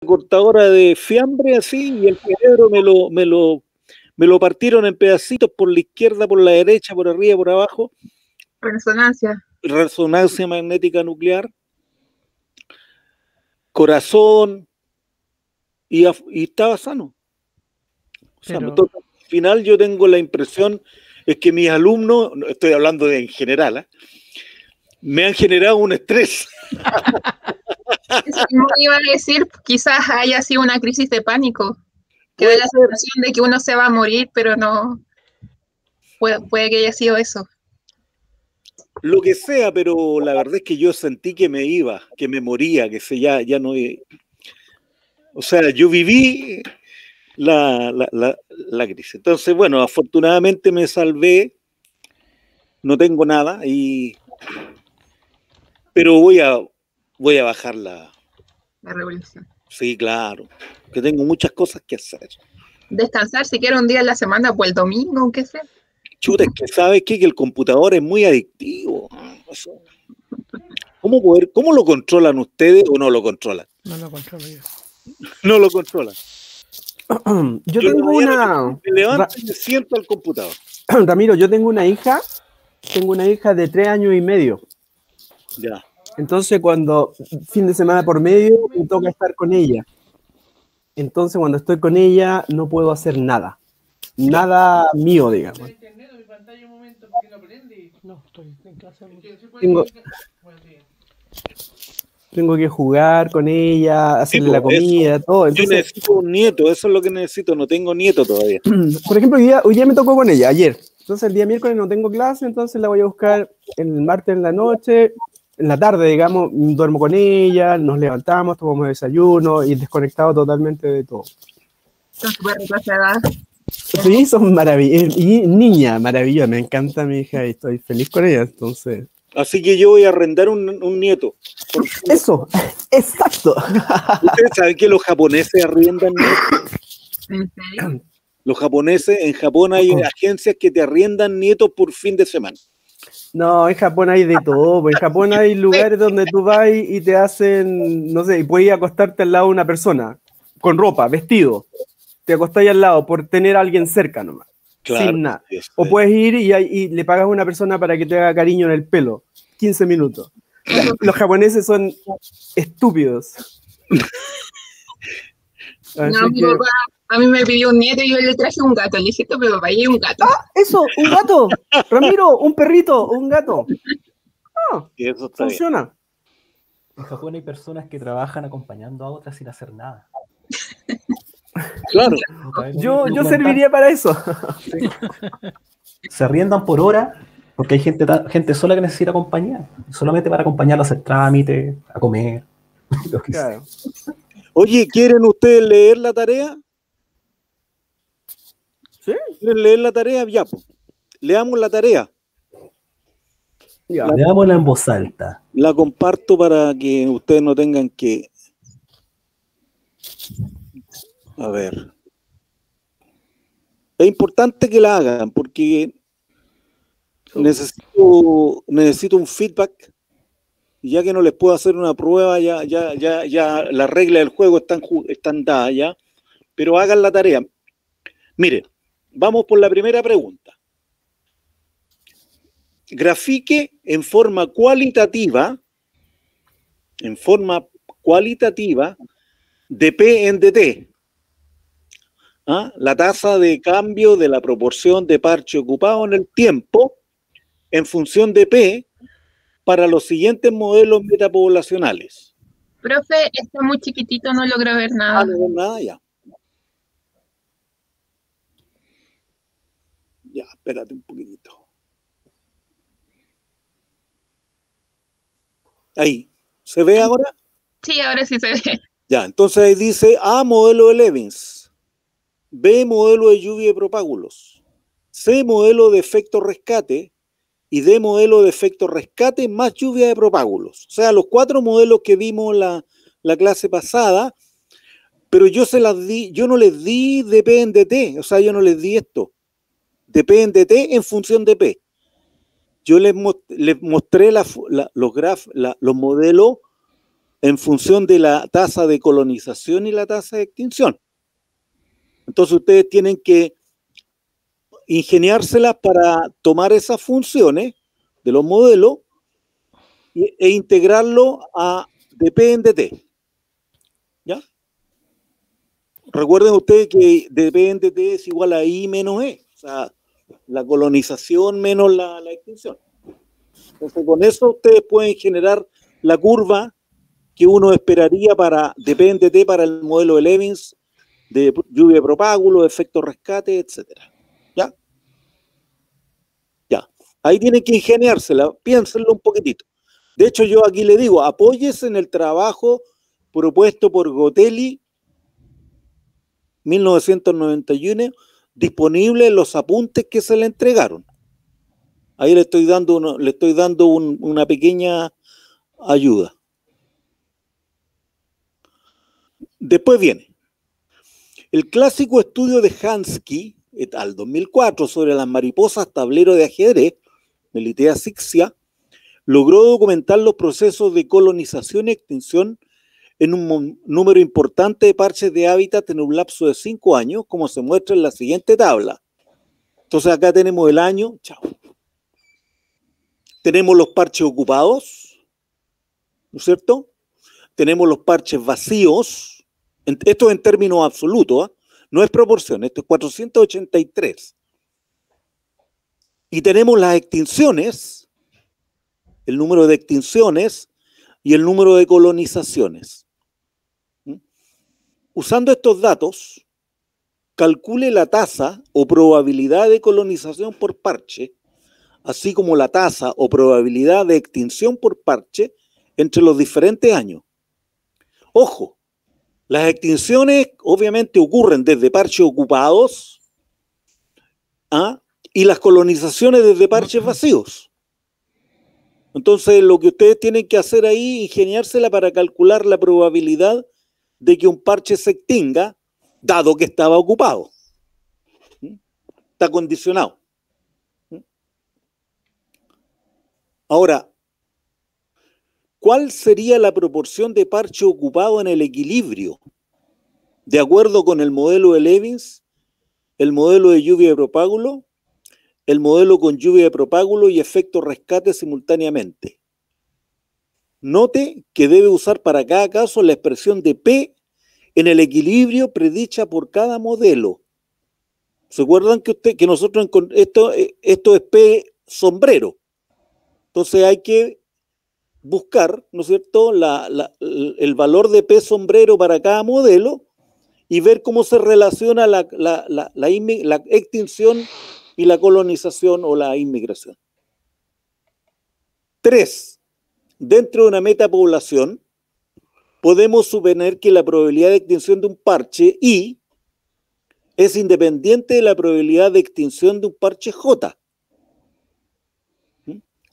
cortadora de fiambre así y el cerebro me lo partieron en pedacitos por la izquierda, por la derecha, por arriba, por abajo. Resonancia magnética nuclear, corazón, y estaba sano. O sea, al final yo tengo la impresión, es que mis alumnos, estoy hablando en general, me han generado un estrés. Eso mismo iba a decir, quizás haya sido una crisis de pánico, que da la sensación de que uno se va a morir, pero no, puede que haya sido eso. Lo que sea, pero la verdad es que yo sentí que me iba, que me moría, que ya no... O sea, yo viví la crisis. Entonces, bueno, afortunadamente me salvé, no tengo nada, pero voy a bajar la revolución. Sí, claro, que tengo muchas cosas que hacer. Descansar siquiera un día en la semana o el domingo, aunque sea. Chuta, es que ¿sabes qué? Que el computador es muy adictivo. ¿Cómo lo controlan ustedes o no lo controlan? No lo controlo yo. No lo controlan. Yo tengo una... Me levanto y me siento al computador. Ramiro, yo tengo una hija de 3 años y medio. Ya. Entonces, cuando fin de semana por medio, me toca estar con ella. Entonces, cuando estoy con ella, no puedo hacer nada. Nada mío, digamos. No, estoy en clase. Tengo que jugar con ella, hacerle la comida, todo. Entonces, yo necesito un nieto, eso es lo que necesito, no tengo nieto todavía. Por ejemplo, hoy día me tocó con ella, ayer. Entonces, el día miércoles no tengo clase, entonces la voy a buscar el martes en la noche, en la tarde, digamos, duermo con ella, nos levantamos, tomamos desayuno y desconectado totalmente de todo. Son súper retrasadas. Sí, son maravillosas. Y niña, maravillosa, me encanta mi hija y estoy feliz con ella, entonces... Así que yo voy a arrendar un nieto. Eso, exacto. ¿Ustedes saben que los japoneses arriendan nietos? ¿En serio? Los japoneses, en Japón hay agencias que te arriendan nietos por fin de semana. No, en Japón hay de todo. En Japón hay lugares donde tú vas y te hacen, no sé, y puedes acostarte al lado de una persona, con ropa, vestido. Te acostás al lado por tener a alguien cerca nomás, claro, sin nada. O puedes ir y le pagas a una persona para que te haga cariño en el pelo, 15 minutos. Los japoneses son estúpidos. No, mi papá, a mí me pidió un nieto y yo le traje un gato. Le dije, pero papá, y un gato. ¡Ah, eso! ¡Un gato! Ramiro, un perrito, un gato. Ah, y eso está funciona. Bien. En Japón hay personas que trabajan acompañando a otras sin hacer nada. Claro. Yo serviría para eso. Sí. Se arriendan por hora porque hay gente sola que necesita compañía. Solamente para acompañarla a hacer trámites, a comer. Claro. Oye, ¿quieren ustedes leer la tarea? ¿Sí? ¿Quieren leer la tarea? Ya, pues. Leamos la tarea. Ya. Leámosla en voz alta. La comparto para que ustedes no tengan que... A ver. Es importante que la hagan porque necesito un feedback. Ya que no les puedo hacer una prueba, ya las reglas del juego están dadas ya. Pero hagan la tarea. Mire, vamos por la primera pregunta. Grafique en forma cualitativa de P en DT. ¿Ah? La tasa de cambio de la proporción de parche ocupado en el tiempo en función de P para los siguientes modelos metapoblacionales. Profe, está muy chiquitito, no logro ver nada. No veo nada ya. Ya, espérate un poquitito. Ahí. ¿Se ve ahora? Sí, ahora sí se ve. Ya, entonces ahí dice A, modelo de Levins. B, modelo de lluvia de propágulos. C, modelo de efecto rescate. Y D, modelo de efecto rescate más lluvia de propágulos. O sea, los 4 modelos que vimos la clase pasada, pero yo no les di de P en DT, o sea, yo no les di esto. De P en DT en función de P. Yo les mostré los modelos en función de la tasa de colonización y la tasa de extinción. Entonces ustedes tienen que ingeniárselas para tomar esas funciones de los modelos e integrarlo a dp en dt. ¿Ya? Recuerden ustedes que dp en dt es igual a I menos E, o sea, la colonización menos la extinción. Entonces con eso ustedes pueden generar la curva que uno esperaría para dp en dt para el modelo de Levins, de lluvia de propágulos, efecto rescate, etcétera. ¿Ya? Ya. Ahí tienen que ingeniársela, piénsenlo un poquitito. De hecho, yo aquí le digo, apóyese en el trabajo propuesto por Gotelli, 1991, disponible en los apuntes que se le entregaron. Ahí le estoy dando una pequeña ayuda. Después viene el clásico estudio de Hansky, et al. 2004, sobre las mariposas tablero de ajedrez, Melitea sixia, logró documentar los procesos de colonización y extinción en un número importante de parches de hábitat en un lapso de 5 años, como se muestra en la siguiente tabla. Entonces acá tenemos el año, chao. Tenemos los parches ocupados, ¿no es cierto? Tenemos los parches vacíos, esto en términos absolutos, ¿eh? No es proporción, esto es 483. Y tenemos las extinciones, el número de extinciones y el número de colonizaciones. Usando estos datos, calcule la tasa o probabilidad de colonización por parche, así como la tasa o probabilidad de extinción por parche entre los diferentes años. Ojo, las extinciones obviamente ocurren desde parches ocupados y las colonizaciones desde parches vacíos. Entonces lo que ustedes tienen que hacer ahí, ingeniársela para calcular la probabilidad de que un parche se extinga, dado que estaba ocupado. Está condicionado. Ahora, ¿cuál sería la proporción de parche ocupado en el equilibrio? De acuerdo con el modelo de Levins, el modelo de lluvia de propágulo, el modelo con lluvia de propágulo y efecto rescate simultáneamente. Note que debe usar para cada caso la expresión de P en el equilibrio predicha por cada modelo. ¿Se acuerdan que nosotros esto es P sombrero? Entonces hay que buscar, ¿no es cierto?, el valor de P sombrero para cada modelo y ver cómo se relaciona la extinción y la colonización o la inmigración. 3. Dentro de una metapoblación, podemos suponer que la probabilidad de extinción de un parche I es independiente de la probabilidad de extinción de un parche J.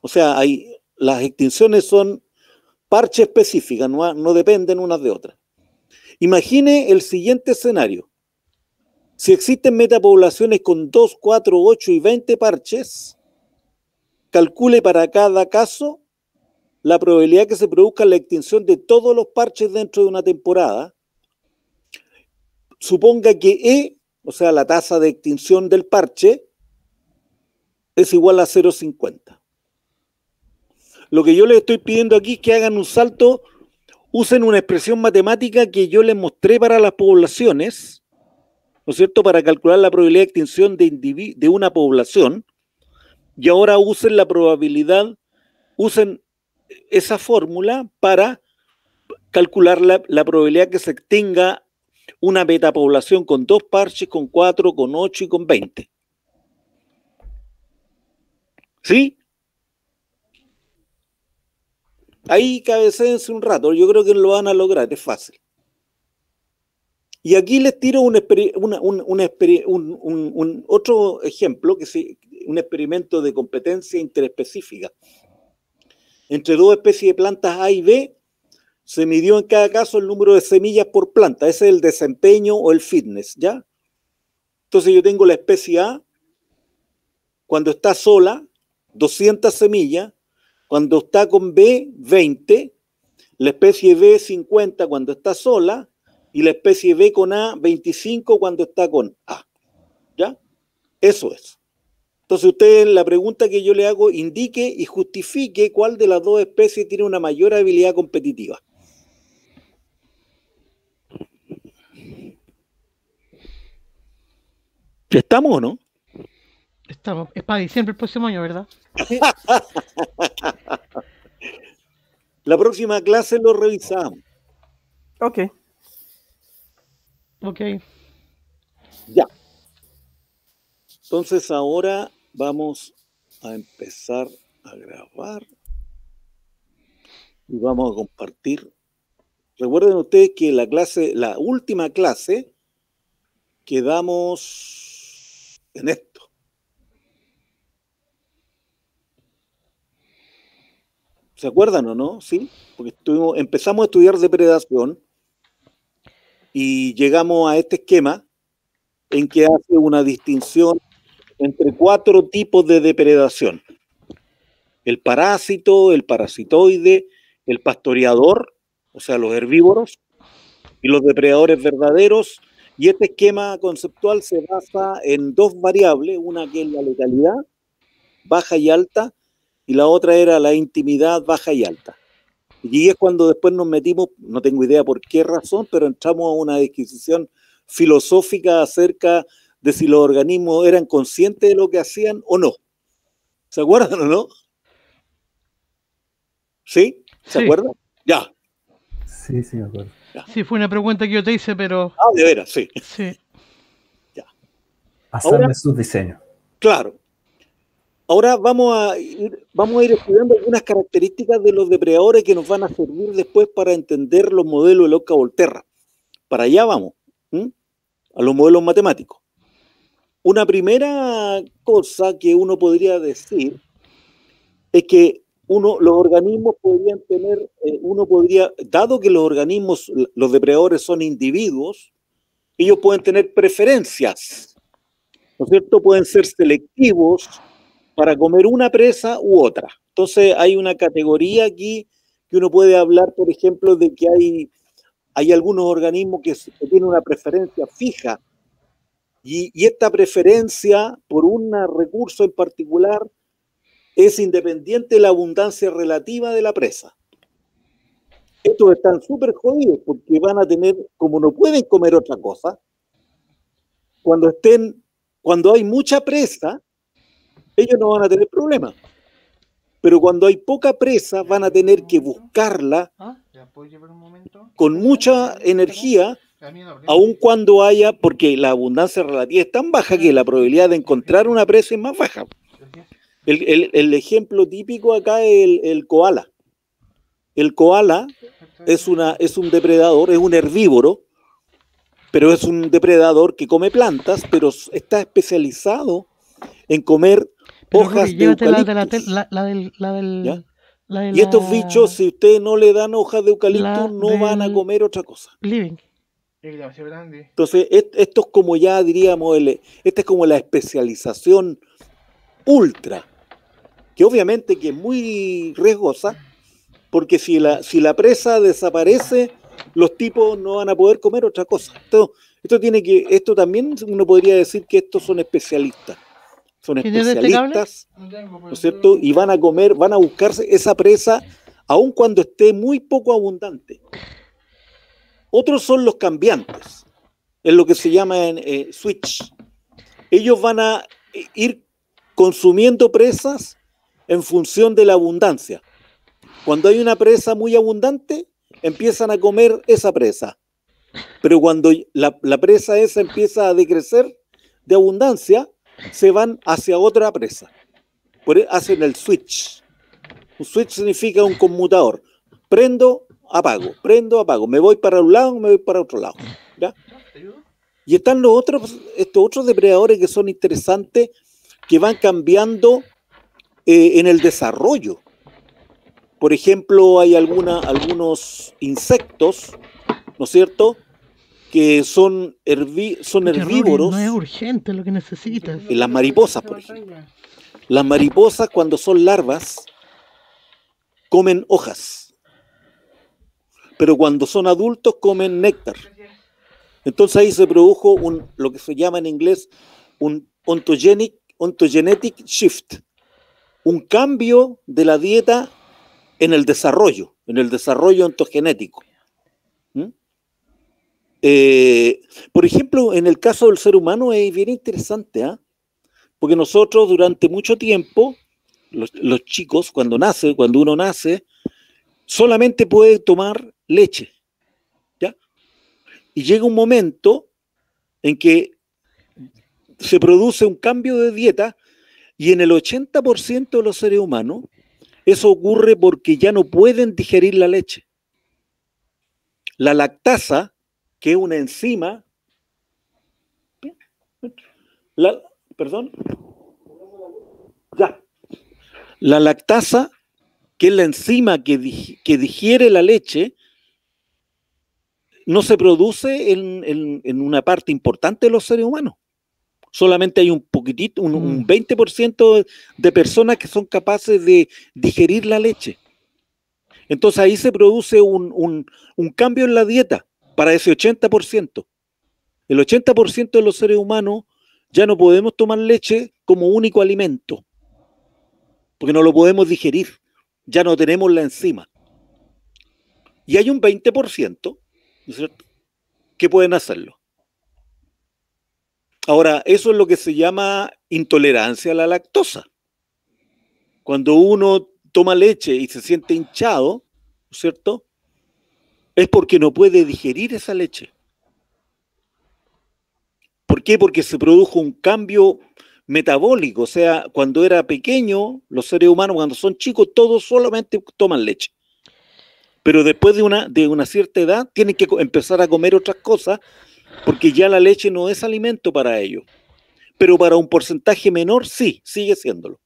O sea, las extinciones son parches específicas, no dependen unas de otras. Imagine el siguiente escenario. Si existen metapoblaciones con 2, 4, 8 y 20 parches, calcule para cada caso la probabilidad que se produzca la extinción de todos los parches dentro de una temporada. Suponga que E, o sea, la tasa de extinción del parche, es igual a 0,50. Lo que yo les estoy pidiendo aquí es que hagan un salto, usen una expresión matemática que yo les mostré para las poblaciones, ¿no es cierto?, para calcular la probabilidad de extinción de una población, y ahora usen la probabilidad, usen esa fórmula para calcular la probabilidad que se extinga una metapoblación con 2 parches, con 4, con 8 y con 20. ¿Sí? Ahí cabecéense un rato, yo creo que lo van a lograr, es fácil. Y aquí les tiro otro ejemplo, un experimento de competencia interespecífica. Entre 2 especies de plantas A y B, se midió en cada caso el número de semillas por planta. Ese es el desempeño o el fitness, ¿ya? Entonces yo tengo la especie A, cuando está sola, 200 semillas, cuando está con B, 20, la especie B 50 cuando está sola y la especie B con A 25 cuando está con A. ¿Ya? Eso es. Entonces usted, la pregunta que yo le hago, indique y justifique cuál de las dos especies tiene una mayor habilidad competitiva. ¿Estamos o no? Estamos. Es para diciembre el próximo año, ¿verdad? La próxima clase lo revisamos. Ok. Ok. Ya. Entonces ahora vamos a empezar a grabar y vamos a compartir. Recuerden ustedes que la última clase, quedamos en esto. ¿Se acuerdan o no? Sí, porque empezamos a estudiar depredación y llegamos a este esquema en que hace una distinción entre 4 tipos de depredación: el parásito, el parasitoide, el pastoreador, o sea, los herbívoros, y los depredadores verdaderos. Y este esquema conceptual se basa en 2 variables, una que es la letalidad, baja y alta, y la otra era la intimidad, baja y alta. Y es cuando después nos metimos, no tengo idea por qué razón, pero entramos a una disquisición filosófica acerca de si los organismos eran conscientes de lo que hacían o no. ¿Se acuerdan o no? ¿Sí? ¿Se Sí. acuerdan? Ya. Sí, sí, me acuerdo. Sí, fue una pregunta que yo te hice, pero Ah, de veras, sí. sí. Basarme Ahora- en sus diseños. Claro. Ahora vamos a ir estudiando algunas características de los depredadores que nos van a servir después para entender los modelos de Lotka-Volterra. Para allá vamos, ¿m? A los modelos matemáticos. Una primera cosa que uno podría decir es que los organismos podrían tener, dado que los organismos, los depredadores son individuos, ellos pueden tener preferencias, ¿no es cierto? Pueden ser selectivos para comer una presa u otra. Entonces hay una categoría aquí que uno puede hablar, por ejemplo, de que hay algunos organismos que tienen una preferencia fija y esta preferencia por un recurso en particular es independiente de la abundancia relativa de la presa. Estos están súper jodidos porque van a tener, como no pueden comer otra cosa, cuando hay mucha presa, ellos no van a tener problemas. Pero cuando hay poca presa, van a tener que buscarla con mucha energía, aun cuando haya, porque la abundancia relativa es tan baja que la probabilidad de encontrar una presa es más baja. El ejemplo típico acá es el koala. El koala es un depredador, es un herbívoro, pero es un depredador que come plantas, pero está especializado en comer Pero, hojas Rudy, de llévate eucaliptus. la Y estos bichos, si ustedes no le dan hojas de eucaliptus, la no van a del- comer otra cosa. living. Es demasiado grande. Entonces, esto es como ya diríamos, esta es como la especialización ultra, que obviamente que es muy riesgosa, porque si la presa desaparece, los tipos no van a poder comer otra cosa. Esto también uno podría decir que estos son especialistas. Son ¿Quién es de este cable? especialistas, ¿no es cierto? Y van a buscarse esa presa aun cuando esté muy poco abundante. Otros son los cambiantes, es lo que se llama switch. Ellos van a ir consumiendo presas en función de la abundancia. Cuando hay una presa muy abundante, empiezan a comer esa presa. Pero cuando la presa esa empieza a decrecer de abundancia, se van hacia otra presa. Hacen el switch. Un switch significa un conmutador. Prendo, apago. Me voy para un lado, me voy para otro lado. ¿Ya? Y están estos otros depredadores que son interesantes, que van cambiando en el desarrollo. Por ejemplo, hay algunos insectos, ¿no es cierto?, que son herbívoros. No es urgente lo que necesitas. Las mariposas, por ejemplo. Las mariposas, cuando son larvas, comen hojas. pero cuando son adultos comen néctar. Entonces ahí se produjo lo que se llama en inglés un ontogenetic shift, un cambio de la dieta en el desarrollo ontogenético. Por ejemplo, en el caso del ser humano es bien interesante, porque nosotros durante mucho tiempo, los chicos, cuando uno nace, solamente puede tomar leche, ¿ya? Y llega un momento en que se produce un cambio de dieta y en el 80% de los seres humanos eso ocurre porque ya no pueden digerir la leche. La lactasa, que es una enzima, la lactasa, que es la enzima que digiere la leche, no se produce en una parte importante de los seres humanos. Solamente hay un poquitito, un 20% de personas que son capaces de digerir la leche. Entonces ahí se produce un cambio en la dieta para ese 80%. El 80% de los seres humanos ya no podemos tomar leche como único alimento, porque no lo podemos digerir, ya no tenemos la enzima. Y hay un 20%, ¿no es cierto?, que pueden hacerlo. Ahora, eso es lo que se llama intolerancia a la lactosa. Cuando uno toma leche y se siente hinchado, ¿no es cierto?, es porque no puede digerir esa leche. ¿Por qué? Porque se produjo un cambio metabólico. O sea, cuando era pequeño, los seres humanos, cuando son chicos, todos solamente toman leche. Pero después de una cierta edad, tienen que empezar a comer otras cosas, porque ya la leche no es alimento para ellos. Pero para un porcentaje menor, sí, sigue siéndolo.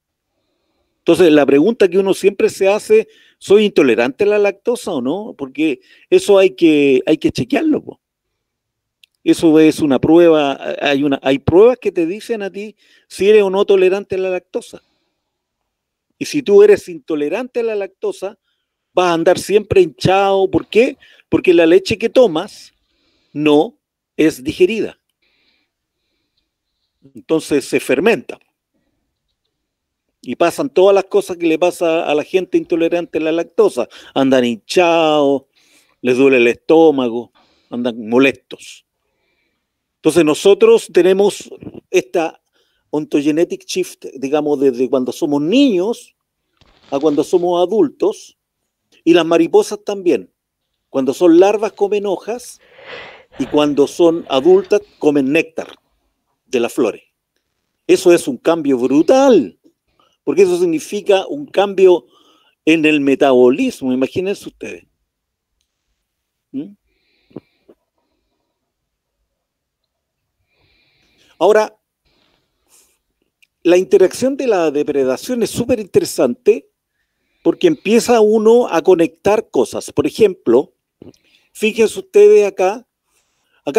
Entonces, la pregunta que uno siempre se hace, ¿soy intolerante a la lactosa o no? Porque eso hay que chequearlo, po. Eso es una prueba, hay pruebas que te dicen a ti si eres o no tolerante a la lactosa. Y si tú eres intolerante a la lactosa, vas a andar siempre hinchado. ¿Por qué? Porque la leche que tomas no es digerida. Entonces se fermenta. Y pasan todas las cosas que le pasa a la gente intolerante a la lactosa. Andan hinchados, les duele el estómago, andan molestos. Entonces nosotros tenemos esta ontogenetic shift, digamos, desde cuando somos niños a cuando somos adultos, y las mariposas también. Cuando son larvas comen hojas y cuando son adultas comen néctar de las flores. Eso es un cambio brutal, porque eso significa un cambio en el metabolismo, imagínense ustedes. Ahora, la interacción de la depredación es súper interesante porque empieza uno a conectar cosas. Por ejemplo, fíjense ustedes acá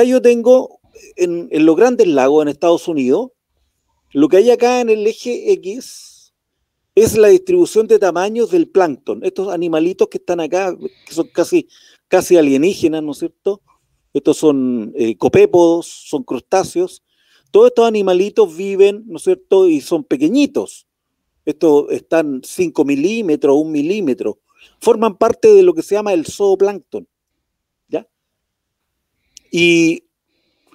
yo tengo en los Grandes Lagos en Estados Unidos, lo que hay acá en el eje X es la distribución de tamaños del plancton. Estos animalitos que están acá, que son casi alienígenas, ¿no es cierto? Estos son copépodos, son crustáceos. Todos estos animalitos viven, ¿no es cierto?, y son pequeñitos. Estos están 5 milímetros, 1 milímetro. Forman parte de lo que se llama el zooplancton, ¿ya? Y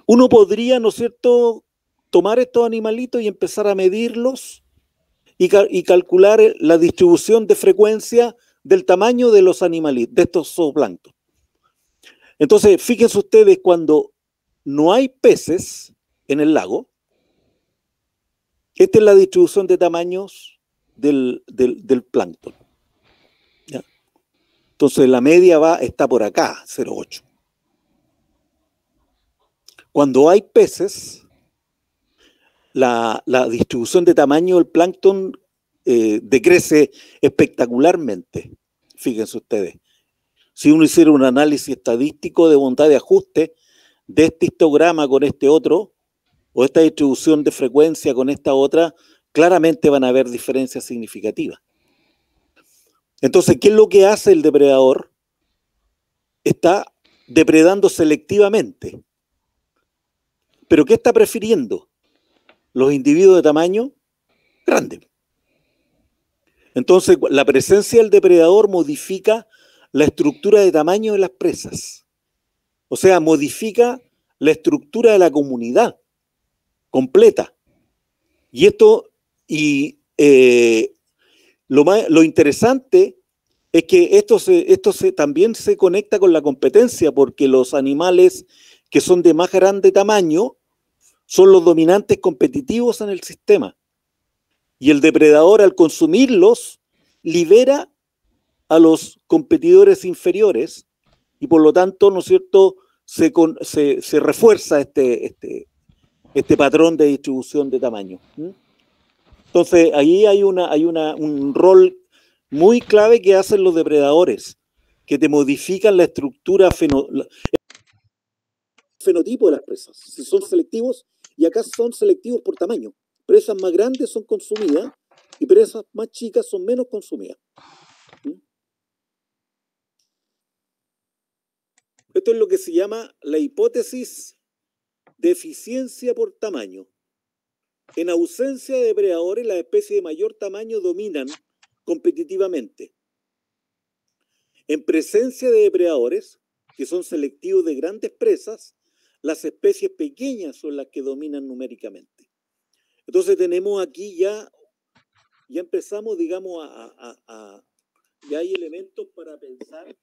uno podría, ¿no es cierto?, tomar estos animalitos y empezar a medirlos y calcular la distribución de frecuencia del tamaño de los animalitos, de estos zooplancton. Entonces, fíjense ustedes, cuando no hay peces en el lago, esta es la distribución de tamaños del plancton, ¿ya? Entonces la media está por acá, 0,8. Cuando hay peces, la distribución de tamaño del plancton decrece espectacularmente. Fíjense ustedes. Si uno hiciera un análisis estadístico de bondad de ajuste de este histograma con este otro, o esta distribución de frecuencia con esta otra, claramente van a haber diferencias significativas. Entonces, ¿qué es lo que hace el depredador? está depredando selectivamente. ¿Pero qué está prefiriendo? Los individuos de tamaño grande. Entonces, la presencia del depredador modifica la estructura de tamaño de las presas. O sea, modifica la estructura de la comunidad completa. Y esto, lo interesante es que esto también se conecta con la competencia, porque los animales que son de más grande tamaño son los dominantes competitivos en el sistema. Y el depredador, al consumirlos, libera a los competidores inferiores y por lo tanto, ¿no es cierto?, se refuerza este patrón de distribución de tamaño. Entonces, ahí hay un rol muy clave que hacen los depredadores, que te modifican la estructura fenotipo de las presas. Si son selectivos, y acá son selectivos por tamaño. Presas más grandes son consumidas y presas más chicas son menos consumidas. Esto es lo que se llama la hipótesis de eficiencia por tamaño. En ausencia de depredadores, las especies de mayor tamaño dominan competitivamente. En presencia de depredadores, que son selectivos de grandes presas, las especies pequeñas son las que dominan numéricamente. Entonces tenemos aquí ya empezamos, digamos, ya hay elementos para pensar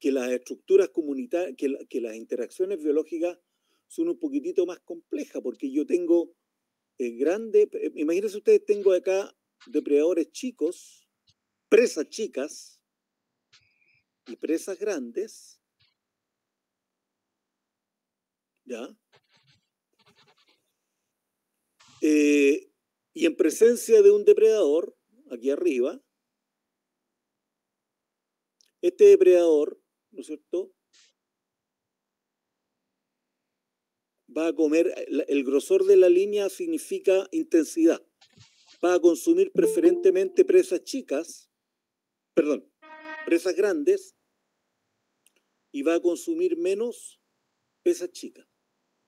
que las estructuras comunitarias, que las interacciones biológicas son un poquitito más complejas, porque yo tengo imagínense ustedes, tengo acá depredadores chicos, presas chicas y presas grandes, ¿ya? Y en presencia de un depredador, aquí arriba, este depredador, ¿no es cierto?, va a comer, el grosor de la línea significa intensidad, va a consumir preferentemente presas grandes, y va a consumir menos presas chicas.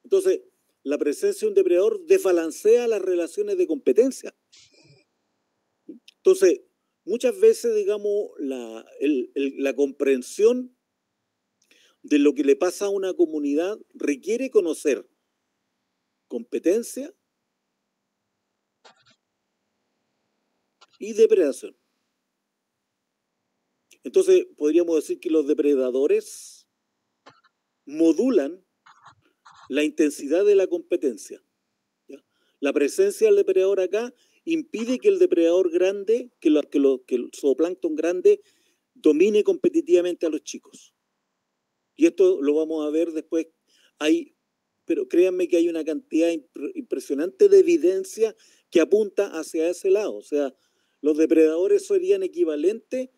Entonces, la presencia de un depredador desbalancea las relaciones de competencia. Entonces, muchas veces, digamos, la comprensión de lo que le pasa a una comunidad requiere conocer competencia y depredación. Entonces, podríamos decir que los depredadores modulan la intensidad de la competencia. ¿Ya? La presencia del depredador acá impide que el depredador grande, que el zooplancton grande domine competitivamente a los chicos. Y esto lo vamos a ver después. Pero créanme que hay una cantidad impresionante de evidencia que apunta hacia ese lado. O sea, los depredadores serían equivalentes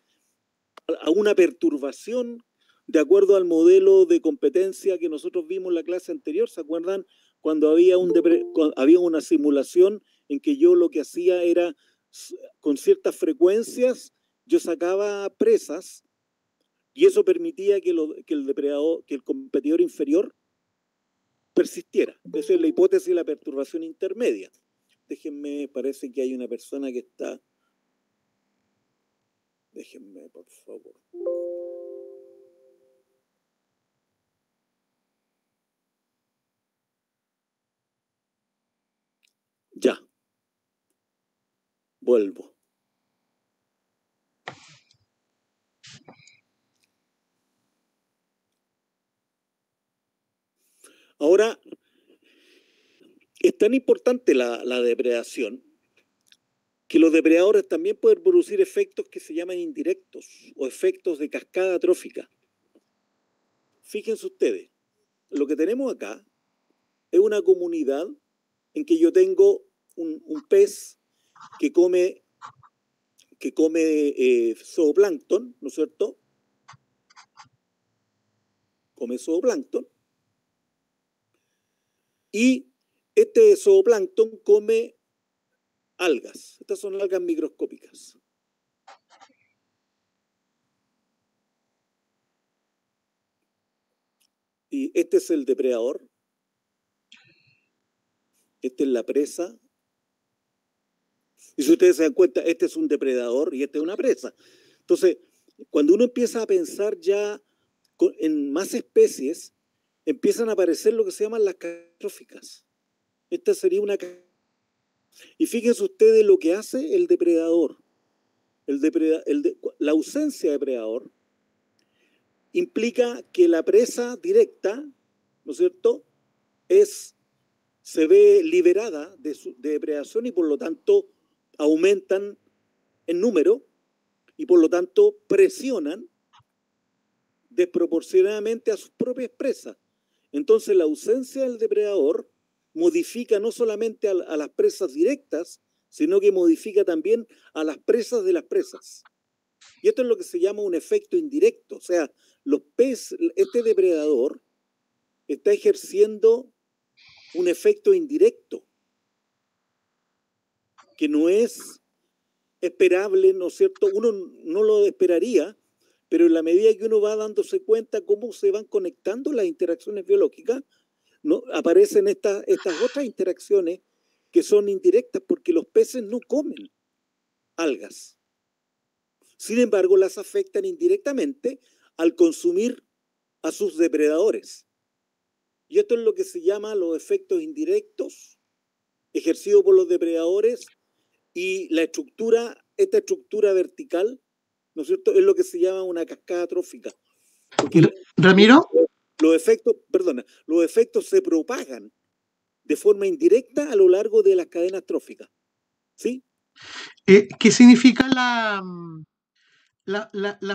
a una perturbación de acuerdo al modelo de competencia que nosotros vimos en la clase anterior. ¿Se acuerdan? Cuando había una simulación en que yo lo que hacía era, con ciertas frecuencias, yo sacaba presas y eso permitía que el competidor inferior persistiera. Esa es la hipótesis de la perturbación intermedia. Déjenme, parece que hay una persona que está... Déjenme, por favor. Ya. Vuelvo. Ahora, es tan importante la depredación que los depredadores también pueden producir efectos que se llaman indirectos o efectos de cascada trófica. Fíjense ustedes, lo que tenemos acá es una comunidad en que yo tengo un pez que come zooplancton, ¿no es cierto? Come zooplancton. Y este zooplancton come algas. Estas son algas microscópicas. 。 Microscópicas. 。 ¿Ya? Y este zooplancton come algas. Estas son algas microscópicas. 。 ¿Ya? Y este zooplancton come algas. Estas son algas microscópicas. 。 ¿Ya? Y este zooplancton come algas. Estas son algas microscópicas. Y este es el depredador. Esta es la presa. Y si ustedes se dan cuenta, este es un depredador y esta es una presa. Entonces, cuando uno empieza a pensar ya en más especies, empiezan a aparecer lo que se llaman las catastróficas. Esta sería una... Y fíjense ustedes lo que hace el depredador. La ausencia de depredador implica que la presa directa, ¿no es cierto?, se ve liberada de depredación y por lo tanto aumentan en número y por lo tanto presionan desproporcionadamente a sus propias presas. Entonces la ausencia del depredador modifica no solamente a las presas directas, sino que modifica también a las presas de las presas. Y esto es lo que se llama un efecto indirecto. O sea, este depredador está ejerciendo un efecto indirecto que no es esperable, ¿no es cierto? Uno no lo esperaría, pero en la medida que uno va dándose cuenta cómo se van conectando las interacciones biológicas, ¿no? Aparecen estas otras interacciones que son indirectas porque los peces no comen algas. Sin embargo, las afectan indirectamente al consumir a sus depredadores. Y esto es lo que se llama los efectos indirectos ejercidos por los depredadores y esta estructura vertical, ¿no es cierto?, es lo que se llama una cascada trófica. Porque Ramiro, los efectos se propagan de forma indirecta a lo largo de las cadenas tróficas. ¿Sí? ¿qué significa la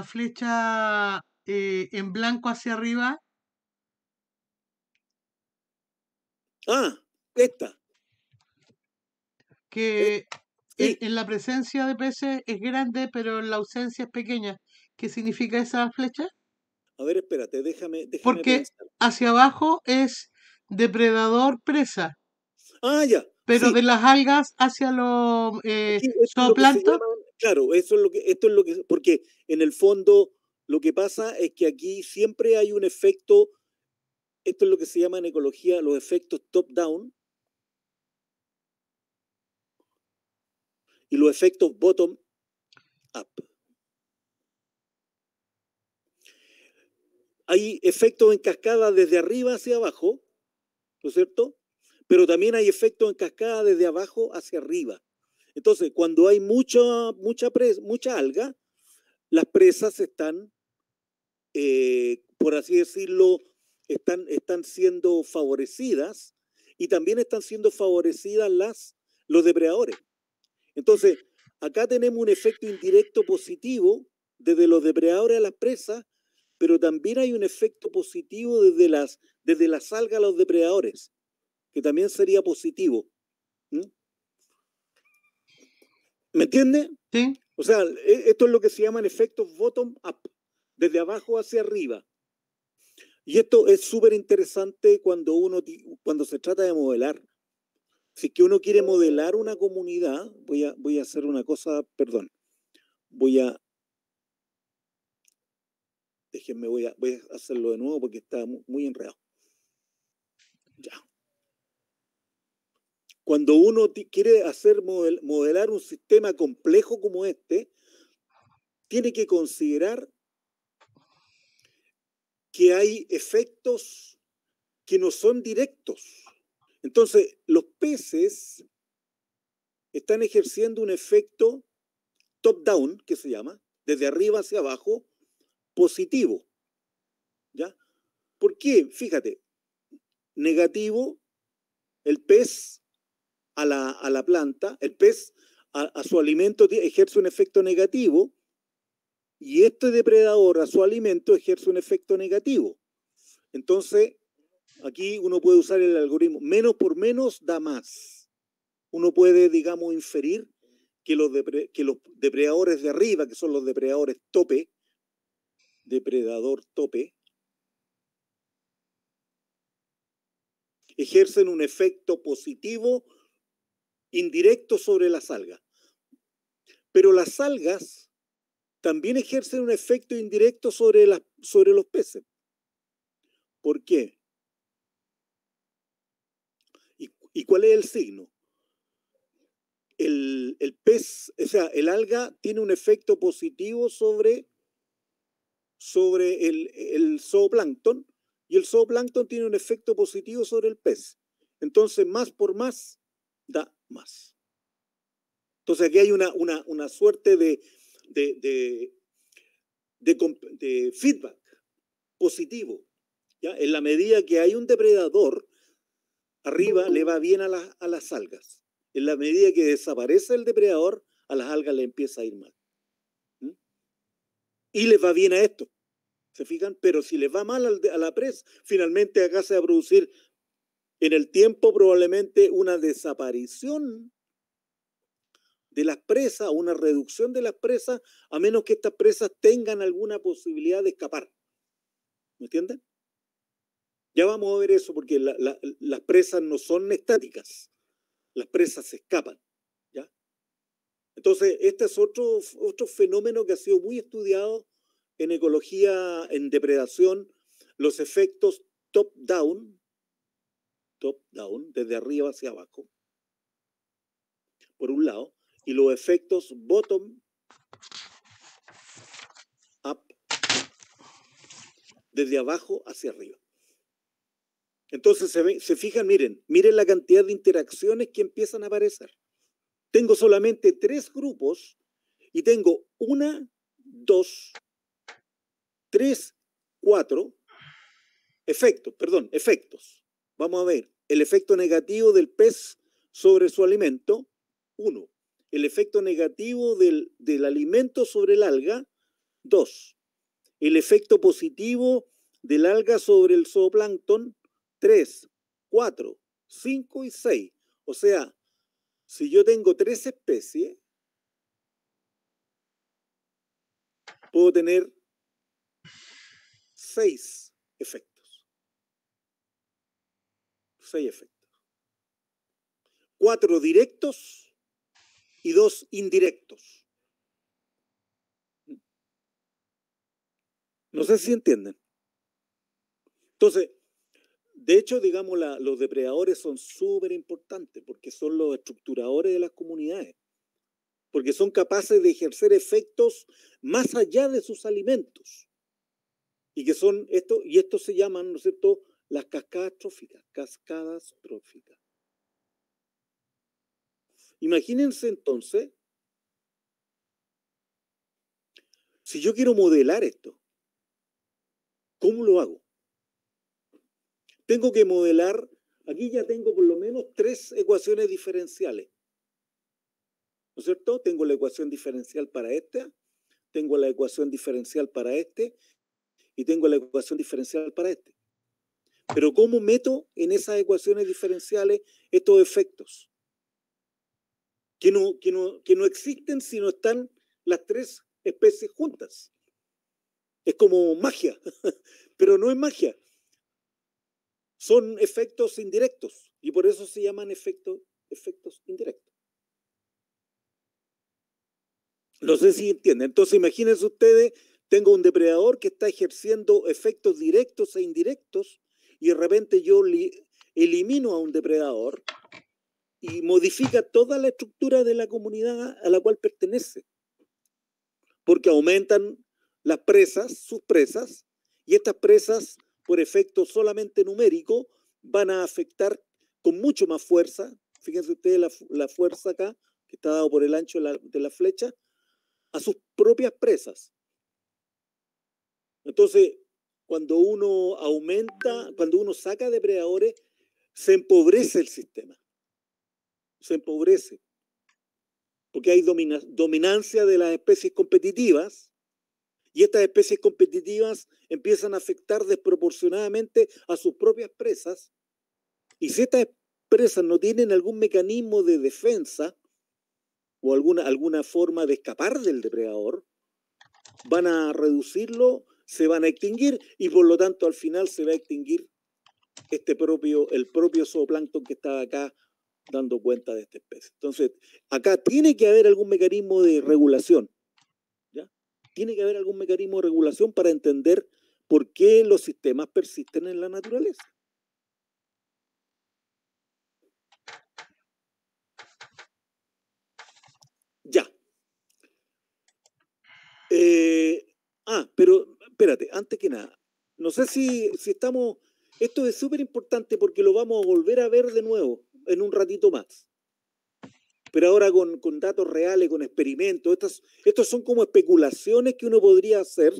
flecha en blanco hacia arriba? Esta. Que Sí. en la presencia de peces es grande, pero en la ausencia es pequeña. ¿Qué significa esa flecha? A ver, espérate, déjame Porque pensar. hacia abajo es depredador-presa, Ya. pero Sí. de las algas hacia los Aquí, esto es lo que se zooplancton. llama, claro, esto es lo que, porque en el fondo lo que pasa es que aquí siempre hay un efecto, esto es lo que se llama en ecología los efectos top-down y los efectos bottom-up. Hay efectos en cascada desde arriba hacia abajo, ¿no es cierto? Pero también hay efectos en cascada desde abajo hacia arriba. Entonces, cuando hay mucha alga, las presas están, por así decirlo, están siendo favorecidas y también están siendo favorecidas los depredadores. Entonces, acá tenemos un efecto indirecto positivo desde los depredadores a las presas, pero también hay un efecto positivo desde las algas a los depredadores, que también sería positivo. ¿Me entiende? Sí. O sea, esto es lo que se llaman efectos bottom-up, desde abajo hacia arriba. Y esto es súper interesante cuando se trata de modelar. Si es que uno quiere modelar una comunidad, voy a hacer una cosa, perdón. Voy a hacerlo de nuevo porque está muy enredado. Ya. Cuando uno quiere modelar un sistema complejo como este, tiene que considerar que hay efectos que no son directos. Entonces, los peces están ejerciendo un efecto top-down, que se llama, desde arriba hacia abajo, positivo. ¿Ya? ¿Por qué? Fíjate, negativo, el pez a la planta, el pez a su alimento ejerce un efecto negativo y este depredador a su alimento ejerce un efecto negativo. Entonces, aquí uno puede usar el algoritmo menos por menos da más. Uno puede, digamos, inferir que los depredadores de arriba, que son los depredador tope, ejercen un efecto positivo indirecto sobre las algas. Pero las algas también ejercen un efecto indirecto sobre los peces. ¿Por qué? ¿Y cuál es el signo? El pez, o sea, el alga tiene un efecto positivo sobre el zooplancton, y el zooplancton tiene un efecto positivo sobre el pez. Entonces, más por más da más. Entonces, aquí hay una suerte de feedback positivo, ¿ya? En la medida que hay un depredador, arriba le va bien a las algas. En la medida que desaparece el depredador, a las algas le empieza a ir mal. ¿Mm? Y les va bien a esto, ¿se fijan? Pero si les va mal a la presa, finalmente acá se va a producir en el tiempo probablemente una desaparición de las presas, una reducción de las presas, a menos que estas presas tengan alguna posibilidad de escapar. ¿Me entienden? Ya vamos a ver eso, porque las presas no son estáticas, las presas se escapan, ¿ya? Entonces, este es otro fenómeno que ha sido muy estudiado en ecología, en depredación, los efectos top-down, desde arriba hacia abajo, por un lado, y los efectos bottom-up, desde abajo hacia arriba. Entonces, se fijan, miren la cantidad de interacciones que empiezan a aparecer. Tengo solamente 3 grupos y tengo 1, 2, 3, 4 efectos. Vamos a ver, el efecto negativo del pez sobre su alimento, 1. El efecto negativo del alimento sobre el alga, 2. El efecto positivo del alga sobre el zooplancton, 3, 4, 5 y 6. O sea, si yo tengo 3 especies, puedo tener 6 efectos. 6 efectos. 4 directos y 2 indirectos. No sé si entienden. Entonces, de hecho, digamos, los depredadores son súper importantes porque son los estructuradores de las comunidades, porque son capaces de ejercer efectos más allá de sus alimentos. Y que son esto se llaman, ¿no es cierto?, las cascadas tróficas. Imagínense entonces, si yo quiero modelar esto, ¿cómo lo hago? Tengo que modelar, aquí ya tengo por lo menos 3 ecuaciones diferenciales. ¿No es cierto? Tengo la ecuación diferencial para esta, tengo la ecuación diferencial para este, y tengo la ecuación diferencial para este. Pero ¿cómo meto en esas ecuaciones diferenciales estos efectos? Que no existen si no están las 3 especies juntas. Es como magia, pero no es magia. Son efectos indirectos y por eso se llaman efectos indirectos. No sé si entienden. Entonces imagínense ustedes, tengo un depredador que está ejerciendo efectos directos e indirectos y de repente yo elimino a un depredador y modifica toda la estructura de la comunidad a la cual pertenece. Porque aumentan las presas, sus presas, y estas presas, por efecto solamente numérico, van a afectar con mucho más fuerza. Fíjense ustedes la fuerza acá, que está dado por el ancho de la flecha, a sus propias presas. Entonces, cuando uno saca depredadores, se empobrece el sistema. Se empobrece. Porque hay dominancia de las especies competitivas, y estas especies competitivas empiezan a afectar desproporcionadamente a sus propias presas, y si estas presas no tienen algún mecanismo de defensa o alguna forma de escapar del depredador, van a reducirlo, se van a extinguir, y por lo tanto al final se va a extinguir el propio zooplancton que está acá dando cuenta de esta especie. Entonces, acá tiene que haber algún mecanismo de regulación. ¿Ya? Tiene que haber algún mecanismo de regulación para entender por qué los sistemas persisten en la naturaleza. Ya. Pero espérate, antes que nada, no sé si estamos, esto es súper importante porque lo vamos a volver a ver de nuevo en un ratito más. Pero ahora con datos reales, con experimentos, estos son como especulaciones que uno podría hacer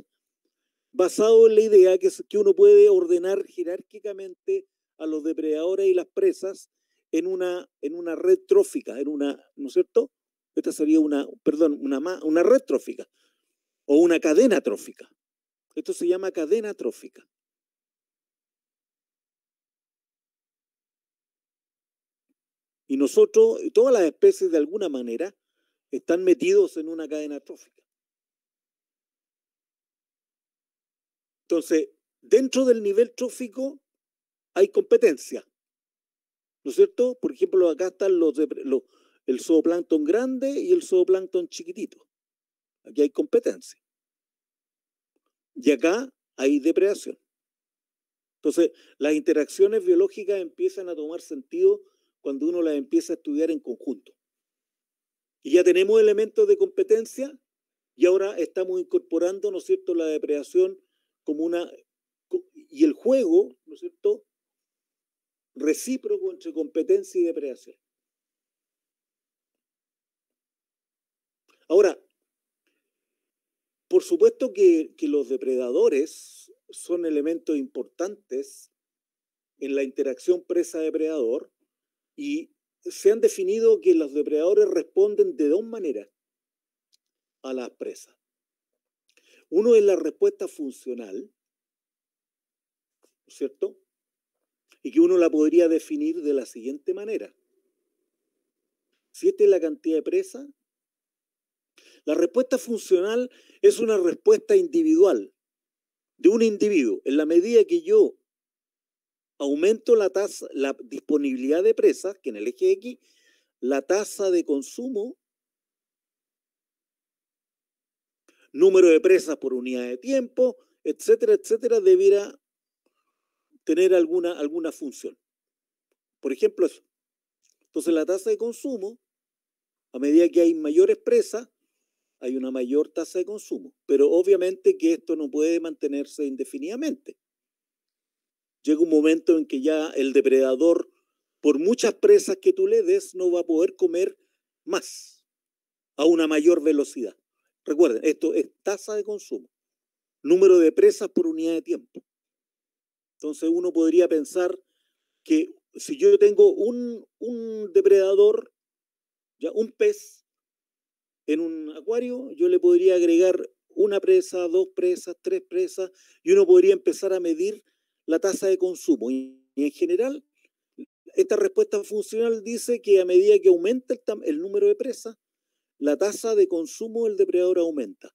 basado en la idea que uno puede ordenar jerárquicamente a los depredadores y las presas en una red trófica, ¿no es cierto? Esta sería una red trófica o una cadena trófica. Esto se llama cadena trófica. Y nosotros, todas las especies de alguna manera, están metidos en una cadena trófica. Entonces, dentro del nivel trófico hay competencia, ¿no es cierto? Por ejemplo, acá están el zooplancton grande y el zooplancton chiquitito. Aquí hay competencia. Y acá hay depredación. Entonces, las interacciones biológicas empiezan a tomar sentido cuando uno las empieza a estudiar en conjunto. Y ya tenemos elementos de competencia y ahora estamos incorporando, ¿no es cierto?, la depredación como y el juego, ¿no es cierto?, recíproco entre competencia y depredación. Ahora, por supuesto que los depredadores son elementos importantes en la interacción presa-depredador y se han definido que los depredadores responden de dos maneras a las presas. Uno es la respuesta funcional, ¿no es cierto? Y que uno la podría definir de la siguiente manera. Si esta es la cantidad de presa, la respuesta funcional es una respuesta individual de un individuo. En la medida que yo aumento la disponibilidad de presas, que en el eje X, la tasa de consumo, número de presas por unidad de tiempo, etcétera, etcétera, debiera tener alguna función. Por ejemplo, eso. Entonces, la tasa de consumo, a medida que hay mayores presas, hay una mayor tasa de consumo. Pero obviamente que esto no puede mantenerse indefinidamente. Llega un momento en que ya el depredador, por muchas presas que tú le des, no va a poder comer más a una mayor velocidad. Recuerden, esto es tasa de consumo, número de presas por unidad de tiempo. Entonces uno podría pensar que si yo tengo un depredador, ya un pez en un acuario, yo le podría agregar una presa, dos presas, tres presas, y uno podría empezar a medir la tasa de consumo. Y en general, esta respuesta funcional dice que a medida que aumenta el número de presas, la tasa de consumo del depredador aumenta.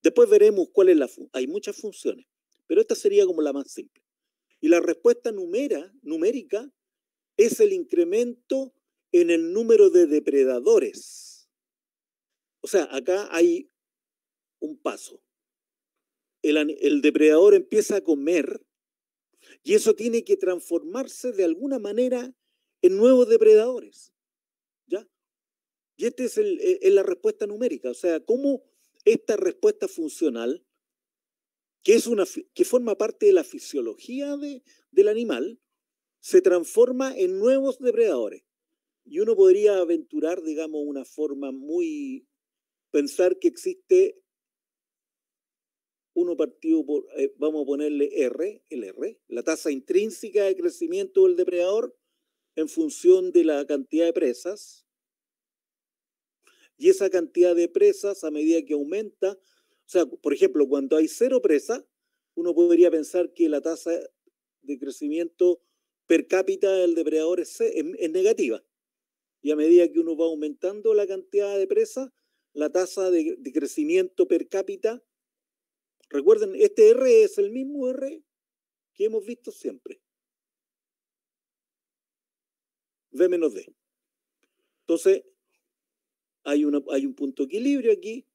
Después veremos cuál es hay muchas funciones, pero esta sería como la más simple. Y la respuesta numérica es el incremento en el número de depredadores. O sea, acá hay un paso. El depredador empieza a comer y eso tiene que transformarse de alguna manera en nuevos depredadores. ¿Ya? Y esta es la respuesta numérica. O sea, cómo esta respuesta funcional, que forma parte de la fisiología del animal, se transforma en nuevos depredadores. Y uno podría aventurar, digamos, una forma pensar que existe uno partido por, vamos a ponerle el R, la tasa intrínseca de crecimiento del depredador en función de la cantidad de presas. Y esa cantidad de presas, a medida que aumenta, o sea, por ejemplo, cuando hay 0 presas, uno podría pensar que la tasa de crecimiento per cápita del depredador es negativa. Y a medida que uno va aumentando la cantidad de presas, la tasa de crecimiento per cápita, recuerden, este R es el mismo R que hemos visto siempre. V menos D. Entonces, hay un punto de equilibrio aquí,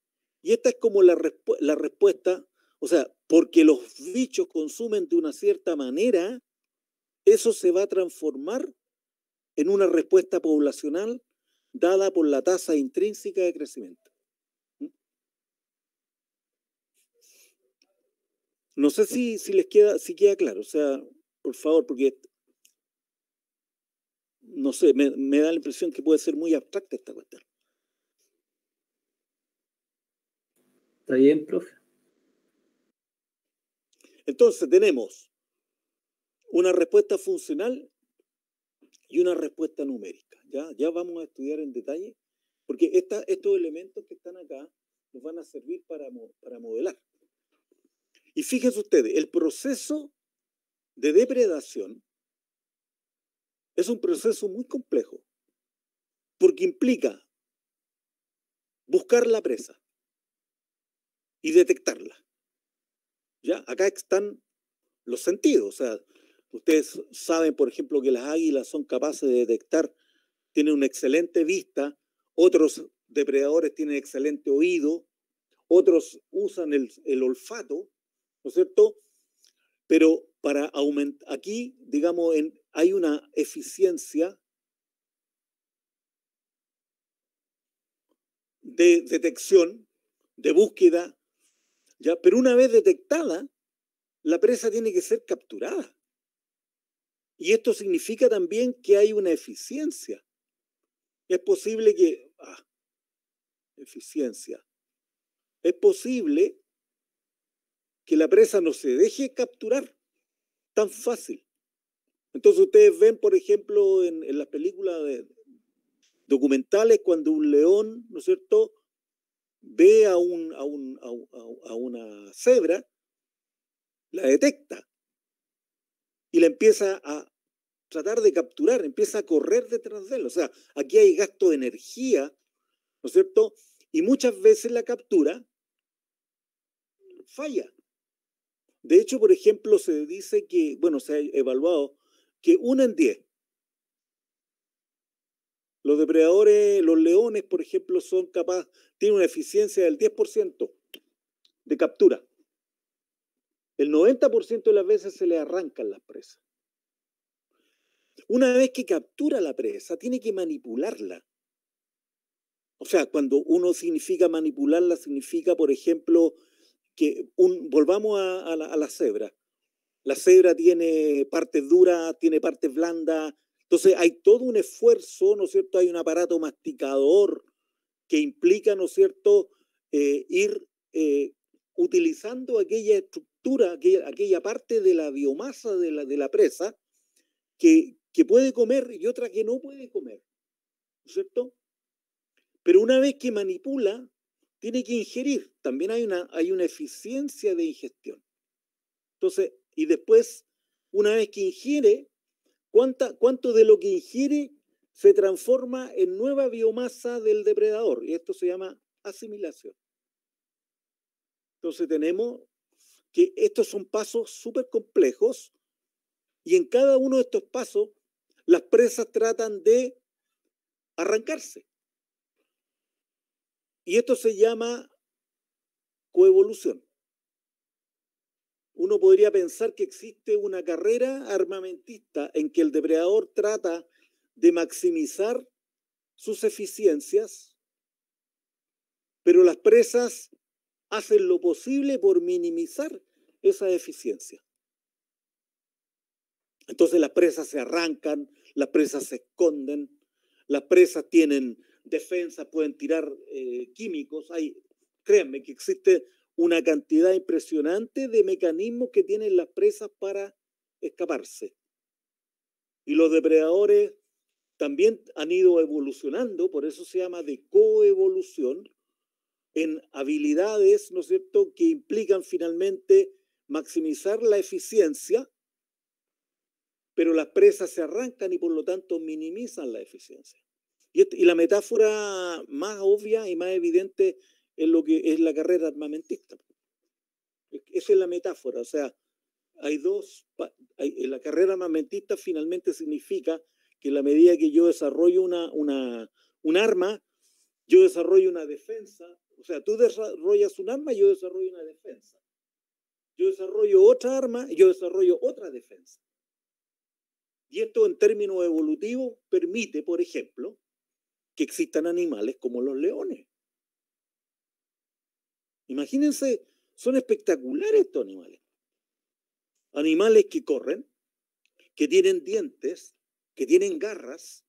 y esta es como la respuesta, O sea, porque los bichos consumen de una cierta manera, eso se va a transformar en una respuesta poblacional dada por la tasa intrínseca de crecimiento. No sé si les queda claro, o sea, por favor, porque no sé, me da la impresión que puede ser muy abstracta esta cuestión. Está bien, profe. Entonces tenemos una respuesta funcional y una respuesta numérica. Ya vamos a estudiar en detalle, porque estos elementos que están acá nos van a servir para modelar. Y fíjense ustedes, el proceso de depredación es un proceso muy complejo, porque implica buscar la presa y detectarla. ¿Ya? Acá están los sentidos. O sea, ustedes saben, por ejemplo, que las águilas son capaces de detectar, tienen una excelente vista, otros depredadores tienen excelente oído, otros usan el olfato, ¿no es cierto? Pero para aumentar, aquí, digamos, hay una eficiencia de detección, de búsqueda, ¿ya? Pero una vez detectada, la presa tiene que ser capturada. Y esto significa también que hay una eficiencia. Es posible que... eficiencia. Es posible que la presa no se deje capturar tan fácil. Entonces ustedes ven, por ejemplo, en las películas documentales, cuando un león, ¿no es cierto?, ve a una cebra, la detecta y la empieza a tratar de capturar, empieza a correr detrás de él. O sea, aquí hay gasto de energía, ¿no es cierto? Y muchas veces la captura falla. De hecho, por ejemplo, se dice que, bueno, se ha evaluado que 1 en 10. Los depredadores, los leones, por ejemplo, tienen una eficiencia del 10% de captura. El 90% de las veces se le arrancan las presas. Una vez que captura la presa, tiene que manipularla. O sea, cuando uno significa manipularla, significa, por ejemplo, que volvamos a la cebra. La cebra tiene partes duras, tiene partes blandas. Entonces hay todo un esfuerzo, ¿no es cierto? Hay un aparato masticador que implica, ¿no es cierto?, ir utilizando aquella estructura, aquella parte de la biomasa de la presa que puede comer y otra que no puede comer, ¿no es cierto? Pero una vez que manipula, tiene que ingerir. También hay una eficiencia de ingestión. Entonces, y después, una vez que ingiere, ¿cuánto de lo que ingiere se transforma en nueva biomasa del depredador? Y esto se llama asimilación. Entonces tenemos que estos son pasos súper complejos y en cada uno de estos pasos las presas tratan de arrancarse. Y esto se llama coevolución. Uno podría pensar que existe una carrera armamentista en que el depredador trata de maximizar sus eficiencias, pero las presas hacen lo posible por minimizar esa eficiencia. Entonces las presas se arrancan, las presas se esconden, las presas tienen defensas, pueden tirar químicos. Créanme que existe una cantidad impresionante de mecanismos que tienen las presas para escaparse. Y los depredadores también han ido evolucionando, por eso se llama de coevolución, en habilidades, ¿no es cierto?, que implican finalmente maximizar la eficiencia, pero las presas se arrancan y por lo tanto minimizan la eficiencia. Y la metáfora más obvia y más evidente es lo que es la carrera armamentista. Esa es la metáfora, o sea, la carrera armamentista finalmente significa que en la medida que yo desarrollo un arma, yo desarrollo una defensa. O sea, tú desarrollas un arma, yo desarrollo una defensa. yo desarrollo otra arma y yo desarrollo otra defensa. Y esto en términos evolutivos permite, por ejemplo, que existan animales como los leones. Imagínense, son espectaculares estos animales. Animales que corren, que tienen dientes, que tienen garras,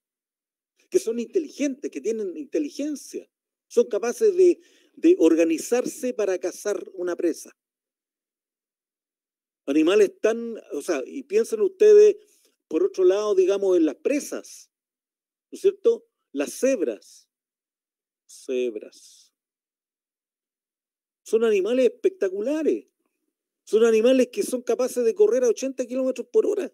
que son inteligentes, que tienen inteligencia, son capaces de organizarse para cazar una presa. Animales tan, o sea, y piensen ustedes, por otro lado, digamos, en las presas, ¿no es cierto? Las cebras. Son animales espectaculares. Son animales que son capaces de correr a 80 kilómetros por hora.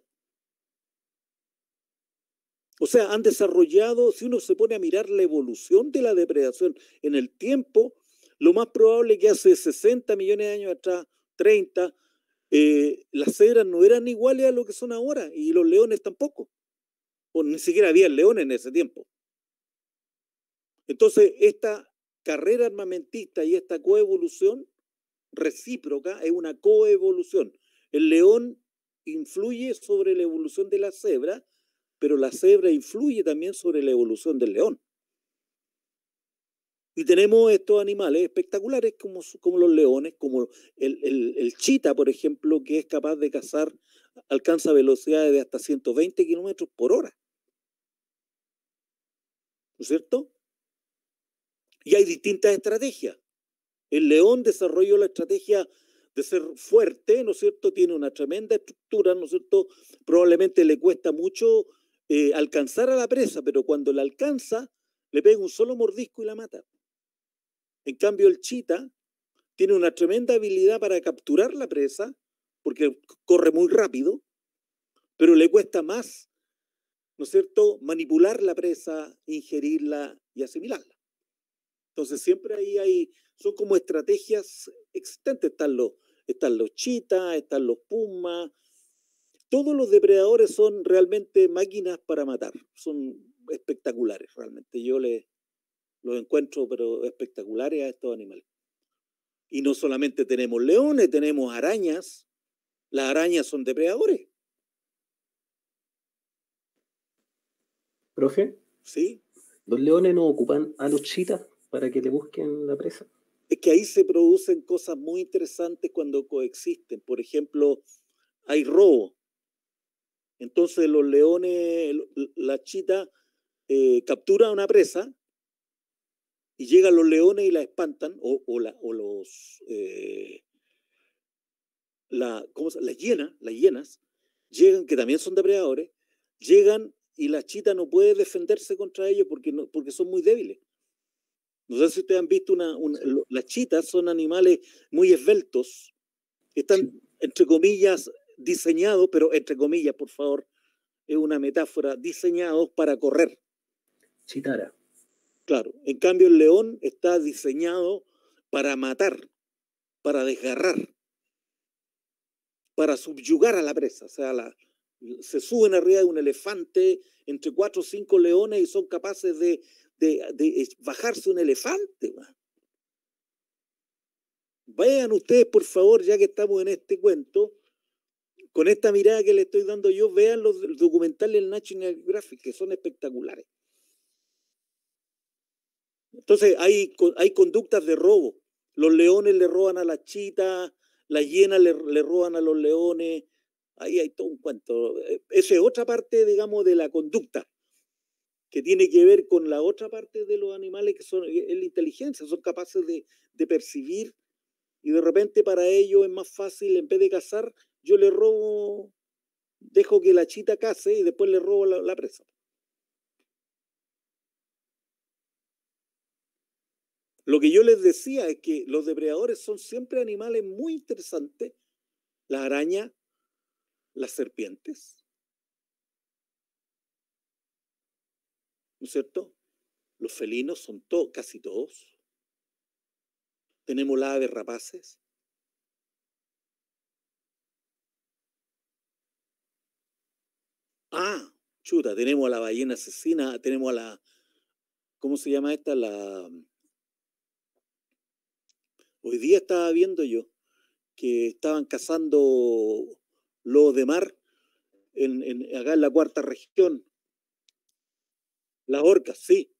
O sea, han desarrollado, si uno se pone a mirar la evolución de la depredación en el tiempo, lo más probable es que hace 60 millones de años atrás, 30, las cebras no eran iguales a lo que son ahora, y los leones tampoco. O ni siquiera había leones en ese tiempo. Entonces, esta carrera armamentista y esta coevolución recíproca es una coevolución. El león influye sobre la evolución de la cebra, pero la cebra influye también sobre la evolución del león. Y tenemos estos animales espectaculares como los leones, como el chita, por ejemplo, que es capaz de cazar, alcanza velocidades de hasta 120 kilómetros por hora. ¿No es cierto? Y hay distintas estrategias. El león desarrolló la estrategia de ser fuerte, ¿no es cierto? Tiene una tremenda estructura, ¿no es cierto? Probablemente le cuesta mucho alcanzar a la presa, pero cuando la alcanza, le pega un solo mordisco y la mata. En cambio, el chita tiene una tremenda habilidad para capturar la presa, porque corre muy rápido, pero le cuesta más, ¿no es cierto?, manipular la presa, ingerirla y asimilarla. Entonces siempre ahí son como estrategias existentes. Están los chitas, están los pumas. Todos los depredadores son realmente máquinas para matar. Son espectaculares realmente. Yo los encuentro pero espectaculares a estos animales. Y no solamente tenemos leones, tenemos arañas. Las arañas son depredadores. Profe, ¿Sí? ¿los leones no ocupan a los chitas para que le busquen la presa? Es que ahí se producen cosas muy interesantes cuando coexisten. Por ejemplo, hay robo. Entonces los leones, la chita captura a una presa y llegan los leones y la espantan, las hienas, llegan, que también son depredadores, llegan y la chita no puede defenderse contra ellos porque son muy débiles. No sé si ustedes han visto las chitas son animales muy esbeltos, están, entre comillas, diseñados, pero entre comillas, por favor, es una metáfora, diseñados para correr. Chitara. Claro, en cambio el león está diseñado para matar, para desgarrar, para subyugar a la presa. O sea, se suben arriba de un elefante entre 4 o 5 leones y son capaces de bajarse un elefante. Man. Vayan ustedes, por favor, ya que estamos en este cuento, con esta mirada que le estoy dando yo, vean los documentales del National Geographic, que son espectaculares. Entonces hay conductas de robo. Los leones le roban a las chitas, las hienas le roban a los leones. Ahí hay todo un cuento. Esa es otra parte, digamos, de la conducta, que tiene que ver con la otra parte de los animales, que es la inteligencia. Son capaces de percibir, y de repente para ellos es más fácil, en vez de cazar, yo le robo, dejo que la chita cace y después le robo la presa. Lo que yo les decía es que los depredadores son siempre animales muy interesantes. La araña, las serpientes, ¿no es cierto? Los felinos son casi todos. Tenemos las aves rapaces. Ah, chuta, tenemos a la ballena asesina, tenemos a la, ¿cómo se llama esta? Hoy día estaba viendo yo que estaban cazando lobos de mar acá en la cuarta región. Las orcas, sí.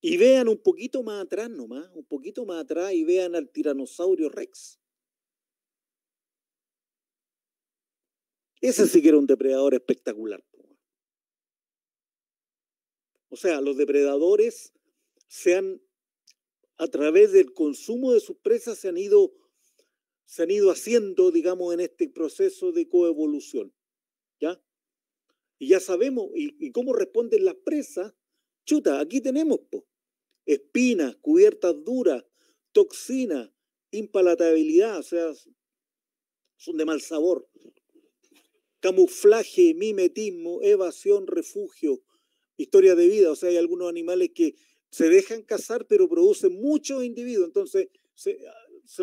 Y vean un poquito más atrás nomás, un poquito más atrás y vean al tiranosaurio Rex. Ese sí que era un depredador espectacular. O sea, los depredadores a través del consumo de sus presas se han ido haciendo, digamos, en este proceso de coevolución. ¿Ya? Y ya sabemos, y cómo responden las presas, chuta, aquí tenemos, po, espinas, cubiertas duras, toxina, impalatabilidad, o sea, son de mal sabor, camuflaje, mimetismo, evasión, refugio, historia de vida, o sea, hay algunos animales que se dejan cazar pero producen muchos individuos, entonces se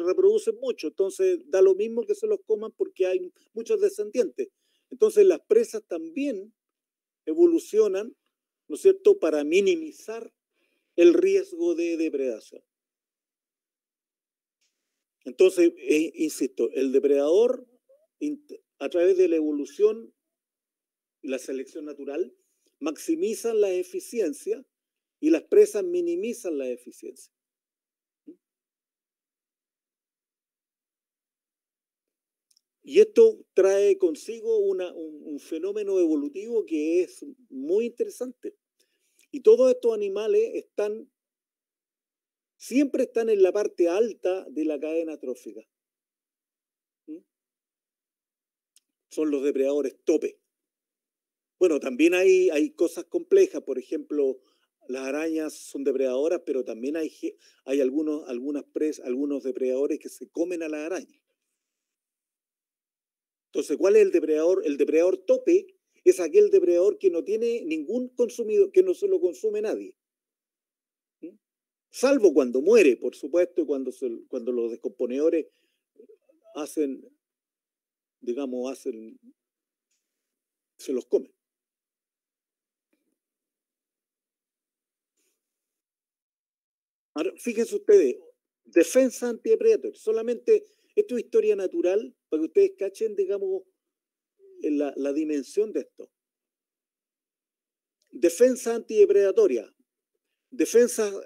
reproducen mucho, entonces da lo mismo que se los coman porque hay muchos descendientes. Entonces las presas también evolucionan, ¿no es cierto?, para minimizar el riesgo de depredación. Entonces, insisto, el depredador, a través de la evolución y la selección natural, maximizan la eficiencia y las presas minimizan la eficiencia. Y esto trae consigo un fenómeno evolutivo que es muy interesante. Y todos estos animales siempre están en la parte alta de la cadena trófica. Son los depredadores tope. Bueno, también hay cosas complejas, por ejemplo, las arañas son depredadoras, pero también hay algunos depredadores que se comen a las arañas. Entonces, ¿cuál es el depredador? El depredador tope es aquel depredador que no tiene ningún consumidor, que no se lo consume nadie. Salvo cuando muere, por supuesto, cuando los descomponedores se los comen. Ahora, fíjense ustedes, defensa antidepredatoria, solamente esto es historia natural, para que ustedes cachen, digamos, la dimensión de esto. Defensa antidepredatoria.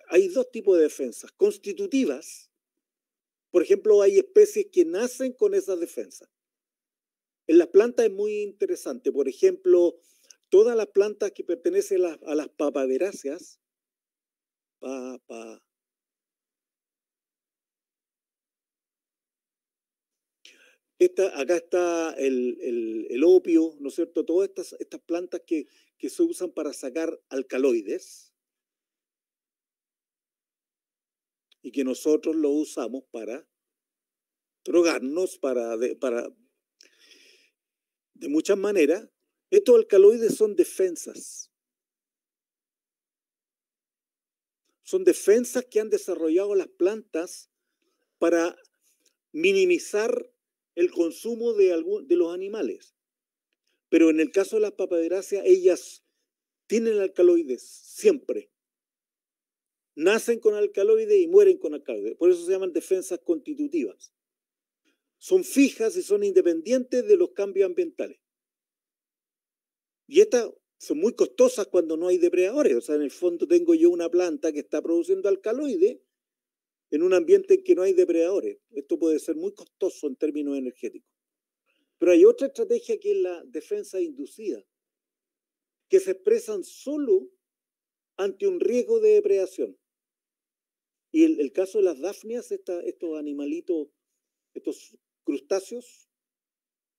Hay dos tipos de defensas. Constitutivas, por ejemplo, hay especies que nacen con esas defensas. En las plantas es muy interesante. Por ejemplo, todas las plantas que pertenecen a las papaveráceas, acá está el opio, ¿no es cierto? Todas estas plantas que se usan para sacar alcaloides y que nosotros lo usamos para drogarnos, de muchas maneras. Estos alcaloides son defensas. Son defensas que han desarrollado las plantas para minimizar el consumo de los animales. Pero en el caso de las papaveráceas, ellas tienen alcaloides siempre. Nacen con alcaloides y mueren con alcaloides. Por eso se llaman defensas constitutivas. Son fijas y son independientes de los cambios ambientales. Y estas son muy costosas cuando no hay depredadores. O sea, en el fondo tengo yo una planta que está produciendo alcaloides en un ambiente en que no hay depredadores. Esto puede ser muy costoso en términos energéticos. Pero hay otra estrategia que es la defensa inducida, que se expresan solo ante un riesgo de depredación. Y el caso de las dafnias, estos animalitos, estos crustáceos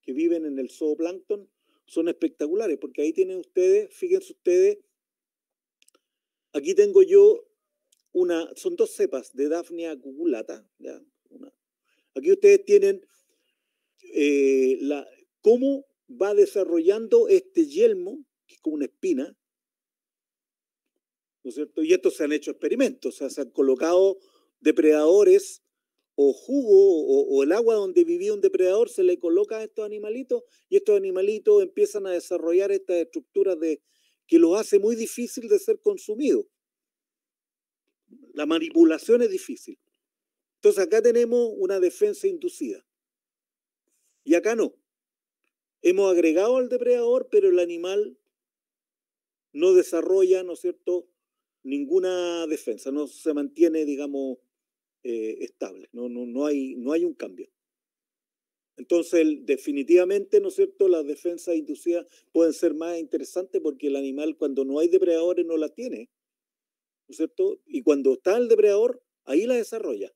que viven en el zooplancton, son espectaculares, porque ahí tienen ustedes, fíjense ustedes, aquí tengo yo son dos cepas de Daphnia cuculata. ¿Ya? Aquí ustedes tienen cómo va desarrollando este yelmo, que es como una espina, ¿no es cierto? Y estos se han hecho experimentos, o sea, se han colocado depredadores o jugo o el agua donde vivía un depredador, se le coloca a estos animalitos y estos animalitos empiezan a desarrollar estas estructuras que los hace muy difícil de ser consumidos. La manipulación es difícil. Entonces acá tenemos una defensa inducida. Y acá no. Hemos agregado al depredador, pero el animal no desarrolla, ¿no es cierto?, ninguna defensa, no se mantiene, digamos, estable, no hay un cambio. Entonces, definitivamente, ¿no es cierto?, las defensas inducidas pueden ser más interesantes porque el animal, cuando no hay depredadores, no las tiene, ¿no es cierto? Y cuando está el depredador, ahí la desarrolla.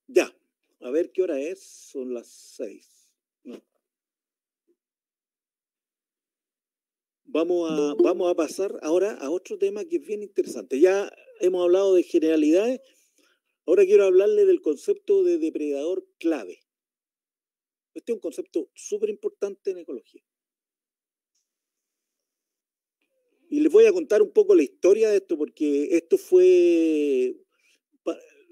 Ya, a ver qué hora es, son las 6. No. Vamos a pasar ahora a otro tema que es bien interesante. Ya hemos hablado de generalidades, ahora quiero hablarle del concepto de depredador clave. Este es un concepto súper importante en ecología. Y les voy a contar un poco la historia de esto, porque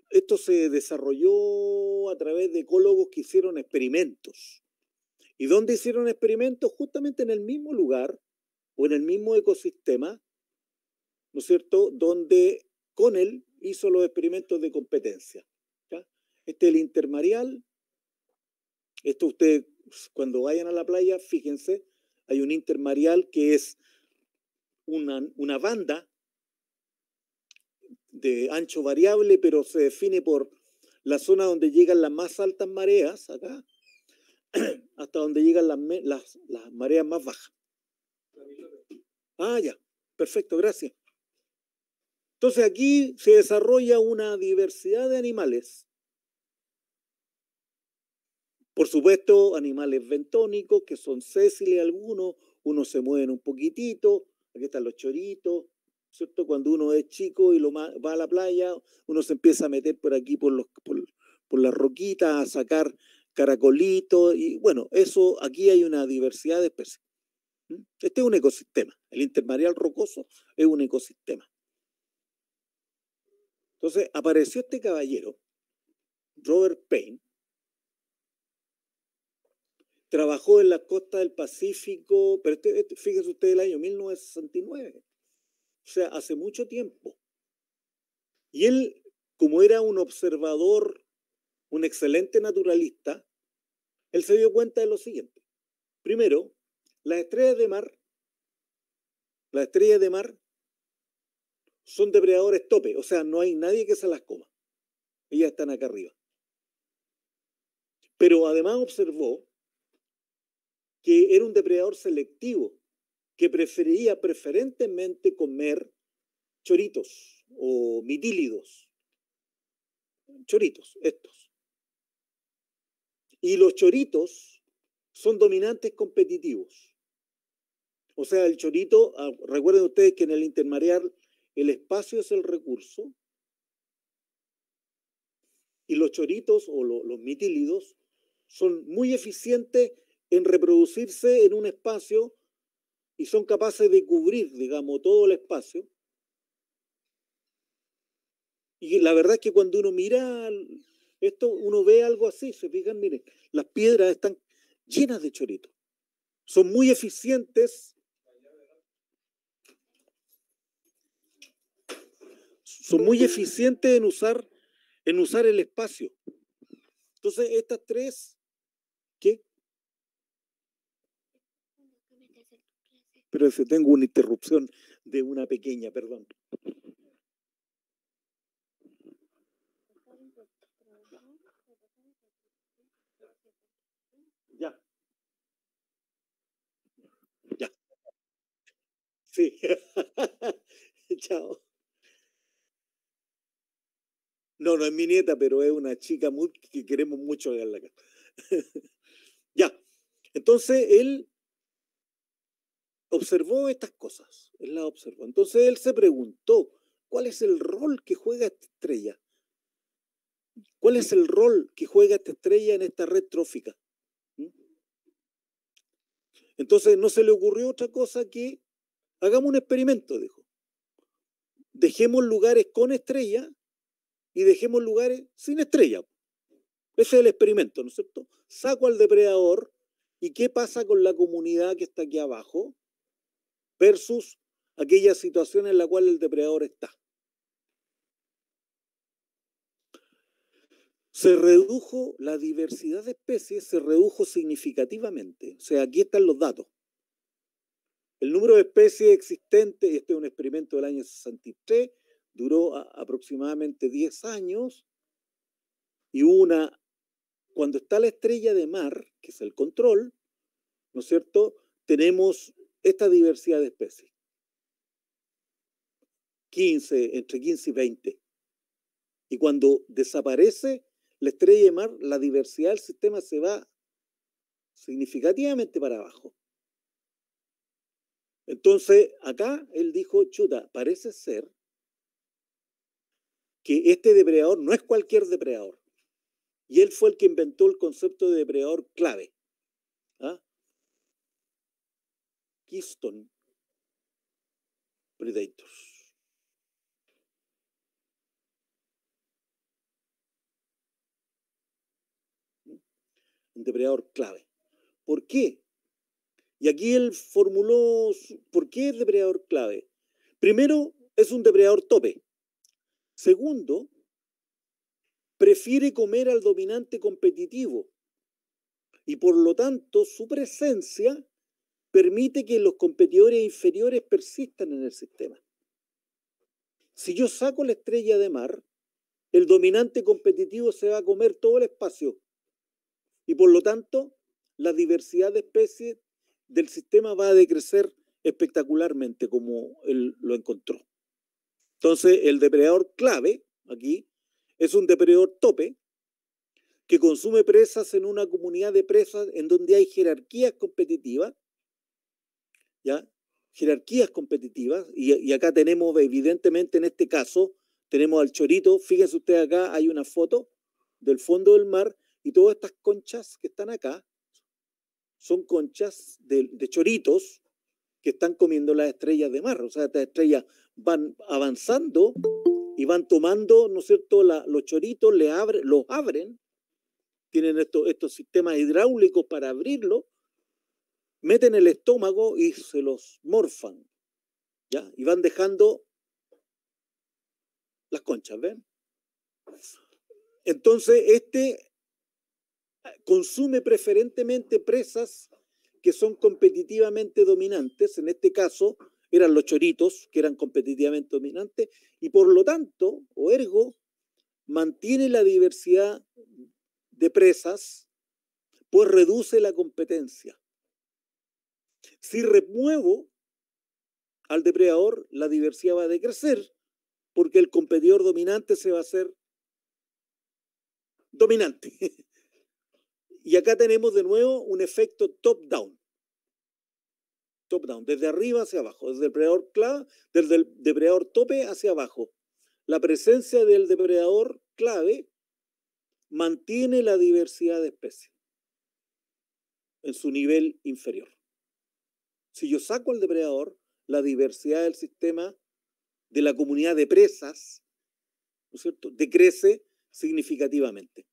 esto se desarrolló a través de ecólogos que hicieron experimentos. ¿Y dónde hicieron experimentos? Justamente en el mismo lugar o en el mismo ecosistema, ¿no es cierto?, donde Connell hizo los experimentos de competencia. ¿Ya? Este es el intermareal. Esto ustedes, cuando vayan a la playa, fíjense, hay un intermareal que es una banda de ancho variable, pero se define por la zona donde llegan las más altas mareas, acá, hasta donde llegan las mareas más bajas. Ah, ya, perfecto, gracias. Entonces aquí se desarrolla una diversidad de animales. Por supuesto, animales bentónicos, que son sésiles algunos, unos se mueven un poquitito, aquí están los choritos, ¿cierto? Cuando uno es chico y va a la playa, uno se empieza a meter por aquí por las roquitas, a sacar caracolitos, y bueno, eso, aquí hay una diversidad de especies. Este es un ecosistema, el intermareal rocoso es un ecosistema. Entonces apareció este caballero, Robert Payne, trabajó en la costa del Pacífico, pero fíjese usted, el año 1969, o sea, hace mucho tiempo. Y él, como era un observador, un excelente naturalista, él se dio cuenta de lo siguiente. Primero, las estrellas de mar son depredadores tope, o sea, no hay nadie que se las coma. Ellas están acá arriba. Pero además observó que era un depredador selectivo, que prefería preferentemente comer choritos o mitílidos. Choritos, estos. Y los choritos son dominantes competitivos. O sea, el chorito, recuerden ustedes que en el intermareal el espacio es el recurso, y los choritos o los mitílidos son muy eficientes en reproducirse en un espacio y son capaces de cubrir, digamos, todo el espacio. Y la verdad es que cuando uno mira esto, uno ve algo así, se fijan, miren, las piedras están llenas de choritos. Son muy eficientes. Son muy eficientes en usar el espacio. Entonces, estas tres, ¿qué? Pero si tengo una interrupción de una pequeña, perdón. Ya. Ya. Sí. Chao. No, no es mi nieta, pero es una chica que queremos mucho verla acá. Ya. Entonces, él observó estas cosas. Él las observó. Entonces, él se preguntó, ¿cuál es el rol que juega esta estrella? ¿Cuál es el rol que juega esta estrella en esta red trófica? Entonces, no se le ocurrió otra cosa que hagamos un experimento, dijo. Dejemos lugares con estrella y dejemos lugares sin estrella. Ese es el experimento, ¿no es cierto? Saco al depredador y ¿qué pasa con la comunidad que está aquí abajo versus aquella situación en la cual el depredador está? la diversidad de especies se redujo significativamente. O sea, aquí están los datos. El número de especies existentes, este es un experimento del año 63, duró aproximadamente 10 años, y cuando está la estrella de mar, que es el control, ¿no es cierto?, tenemos esta diversidad de especies. Entre 15 y 20. Y cuando desaparece la estrella de mar, la diversidad del sistema se va significativamente para abajo. Entonces, acá él dijo, chuta, parece ser que este depredador no es cualquier depredador. Y él fue el que inventó el concepto de depredador clave. ¿Ah? Keystone Predators. Un depredador clave. ¿Por qué? Y aquí él formuló, ¿por qué es depredador clave? Primero, es un depredador tope. Segundo, prefiere comer al dominante competitivo. Y por lo tanto, su presencia permite que los competidores inferiores persistan en el sistema. Si yo saco la estrella de mar, el dominante competitivo se va a comer todo el espacio. Y por lo tanto, la diversidad de especies del sistema va a decrecer espectacularmente, como él lo encontró. Entonces, el depredador clave, aquí, es un depredador tope que consume presas en una comunidad de presas en donde hay jerarquías competitivas, ¿ya? Jerarquías competitivas, y acá tenemos, evidentemente, en este caso, tenemos al chorito. Fíjense ustedes, acá hay una foto del fondo del mar, y todas estas conchas que están acá son conchas de choritos que están comiendo las estrellas de mar. O sea, estas estrellas van avanzando y van tomando, ¿no es cierto?, los choritos, los abren, tienen estos sistemas hidráulicos para abrirlo, meten el estómago y se los morfan, ¿ya? Y van dejando las conchas, ¿ven? Entonces, consume preferentemente presas que son competitivamente dominantes. En este caso eran los choritos, que eran competitivamente dominantes, y por lo tanto, o ergo, mantiene la diversidad de presas, pues reduce la competencia. Si remuevo al depredador, la diversidad va a decrecer, porque el competidor dominante se va a hacer dominante. Y acá tenemos de nuevo un efecto top-down. Top-down, desde arriba hacia abajo, desde el depredador tope hacia abajo. La presencia del depredador clave mantiene la diversidad de especies en su nivel inferior. Si yo saco al depredador, la diversidad del sistema, de la comunidad de presas, ¿no es cierto?, decrece significativamente.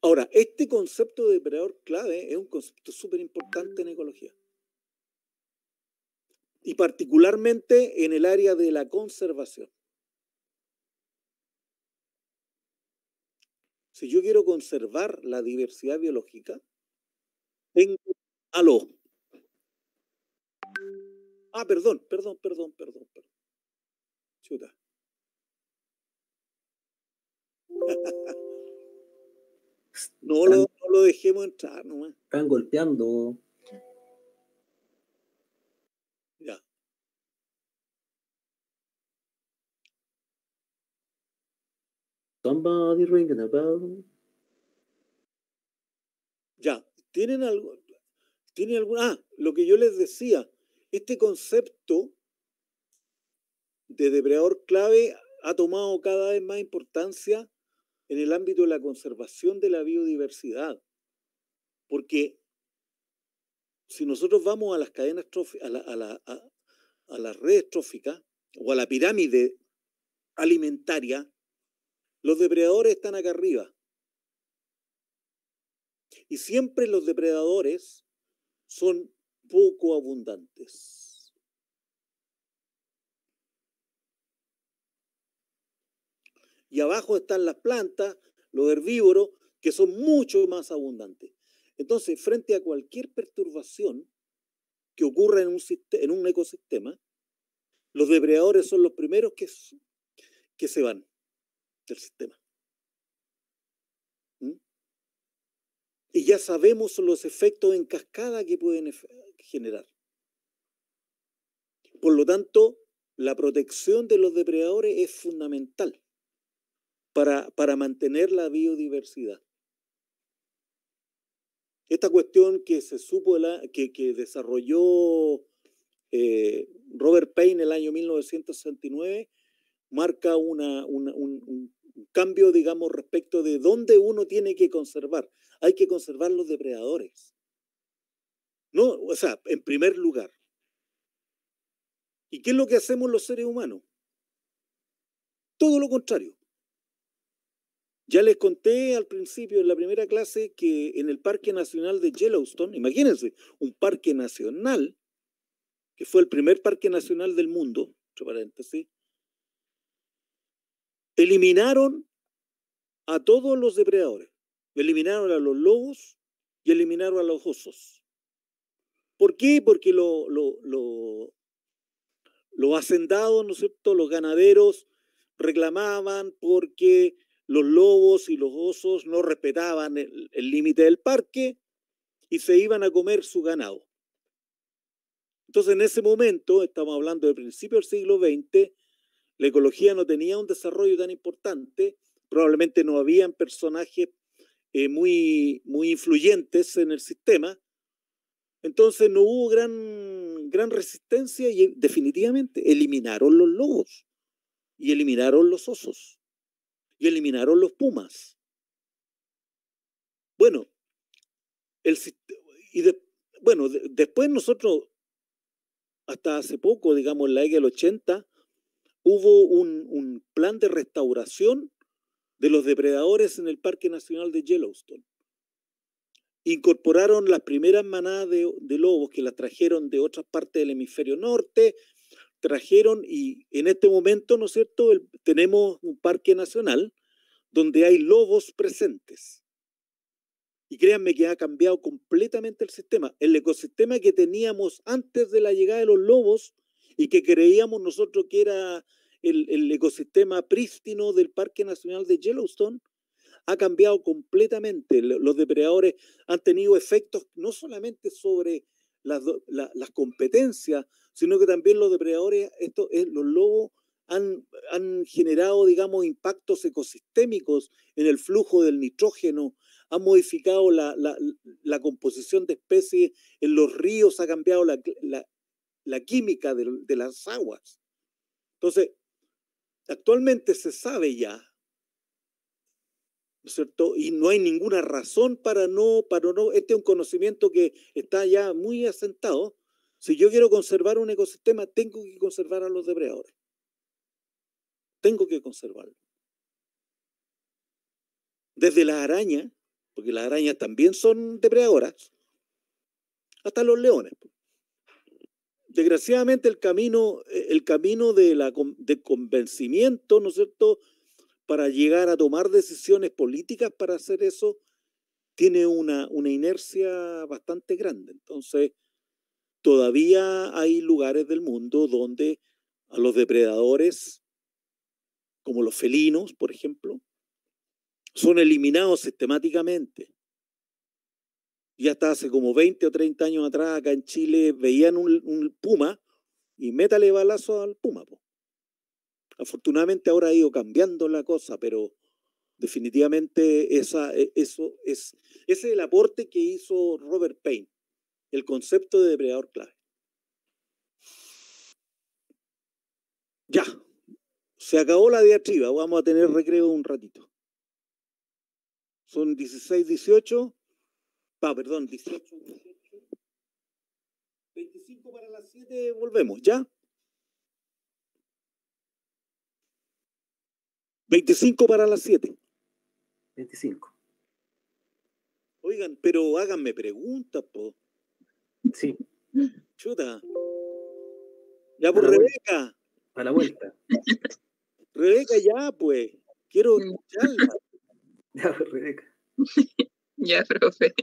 Ahora, este concepto de depredador clave es un concepto súper importante en ecología. Y particularmente en el área de la conservación. Si yo quiero conservar la diversidad biológica, tengo... ¡Aló! Ah, perdón. Chuta. No lo dejemos entrar nomás. Están golpeando. Ya. Somebody ringing a bell. Ya. ¿Tienen algo? ¿Tienen alguna? Ah, lo que yo les decía, este concepto de depredador clave ha tomado cada vez más importancia en el ámbito de la conservación de la biodiversidad. Porque si nosotros vamos a las cadenas tróficas, a las redes tróficas o a la pirámide alimentaria, los depredadores están acá arriba. Y siempre los depredadores son poco abundantes. Y abajo están las plantas, los herbívoros, que son mucho más abundantes. Entonces, frente a cualquier perturbación que ocurra en un ecosistema, los depredadores son los primeros que se van del sistema. ¿Mm? Y ya sabemos los efectos en cascada que pueden generar. Por lo tanto, la protección de los depredadores es fundamental para mantener la biodiversidad. Esta cuestión que se supo, que desarrolló Robert Payne en el año 1969, marca un cambio, digamos, respecto de dónde uno tiene que conservar. Hay que conservar los depredadores. No, o sea, en primer lugar. ¿Y qué es lo que hacemos los seres humanos? Todo lo contrario. Ya les conté al principio, en la primera clase, que en el Parque Nacional de Yellowstone, imagínense, un parque nacional, que fue el primer parque nacional del mundo, entre paréntesis, eliminaron a todos los depredadores. Eliminaron a los lobos y eliminaron a los osos. ¿Por qué? Porque los hacendados, ¿no es cierto?, los ganaderos reclamaban porque los lobos y los osos no respetaban el límite del parque y se iban a comer su ganado. Entonces, en ese momento, estamos hablando del principio del siglo XX, la ecología no tenía un desarrollo tan importante, probablemente no habían personajes muy influyentes en el sistema, entonces no hubo gran resistencia y definitivamente eliminaron los lobos y eliminaron los osos y eliminaron los pumas. Bueno, después nosotros, hasta hace poco, digamos en la década del 80, hubo un plan de restauración de los depredadores en el Parque Nacional de Yellowstone. Incorporaron las primeras manadas de lobos que las trajeron de otras partes del hemisferio norte, y en este momento, ¿no es cierto?, tenemos un parque nacional donde hay lobos presentes. Y créanme que ha cambiado completamente el sistema. El ecosistema que teníamos antes de la llegada de los lobos y que creíamos nosotros que era el ecosistema prístino del Parque Nacional de Yellowstone, ha cambiado completamente. Los depredadores han tenido efectos no solamente sobre las competencias, sino que también los depredadores, los lobos, han generado, digamos, impactos ecosistémicos en el flujo del nitrógeno, han modificado la composición de especies en los ríos, ha cambiado la química de las aguas. Entonces, actualmente se sabe ya, ¿no es cierto? Y no hay ninguna razón para no, este es un conocimiento que está ya muy asentado. Si yo quiero conservar un ecosistema, tengo que conservar a los depredadores. Tengo que conservarlo. Desde las arañas, porque las arañas también son depredadoras, hasta los leones. Desgraciadamente el camino de convencimiento, ¿no es cierto?, para llegar a tomar decisiones políticas para hacer eso, tiene una inercia bastante grande. Entonces, todavía hay lugares del mundo donde a los depredadores, como los felinos, por ejemplo, son eliminados sistemáticamente. Y hasta hace como 20 o 30 años atrás, acá en Chile, veían un puma y métale balazo al puma, po. Afortunadamente ahora ha ido cambiando la cosa, pero definitivamente ese es el aporte que hizo Robert Payne, el concepto de depredador clave. Ya, se acabó la diatriba, vamos a tener recreo un ratito. Son 16, 18, perdón, 18, 25 para las 7, volvemos, ¿ya? 25 para las 7. 25. Oigan, pero háganme preguntas, po. Sí. Chuta. Ya, pues, Rebeca. A la vuelta. Rebeca, ya, pues. Quiero escucharla. Ya, pues, Rebeca. Ya, profe.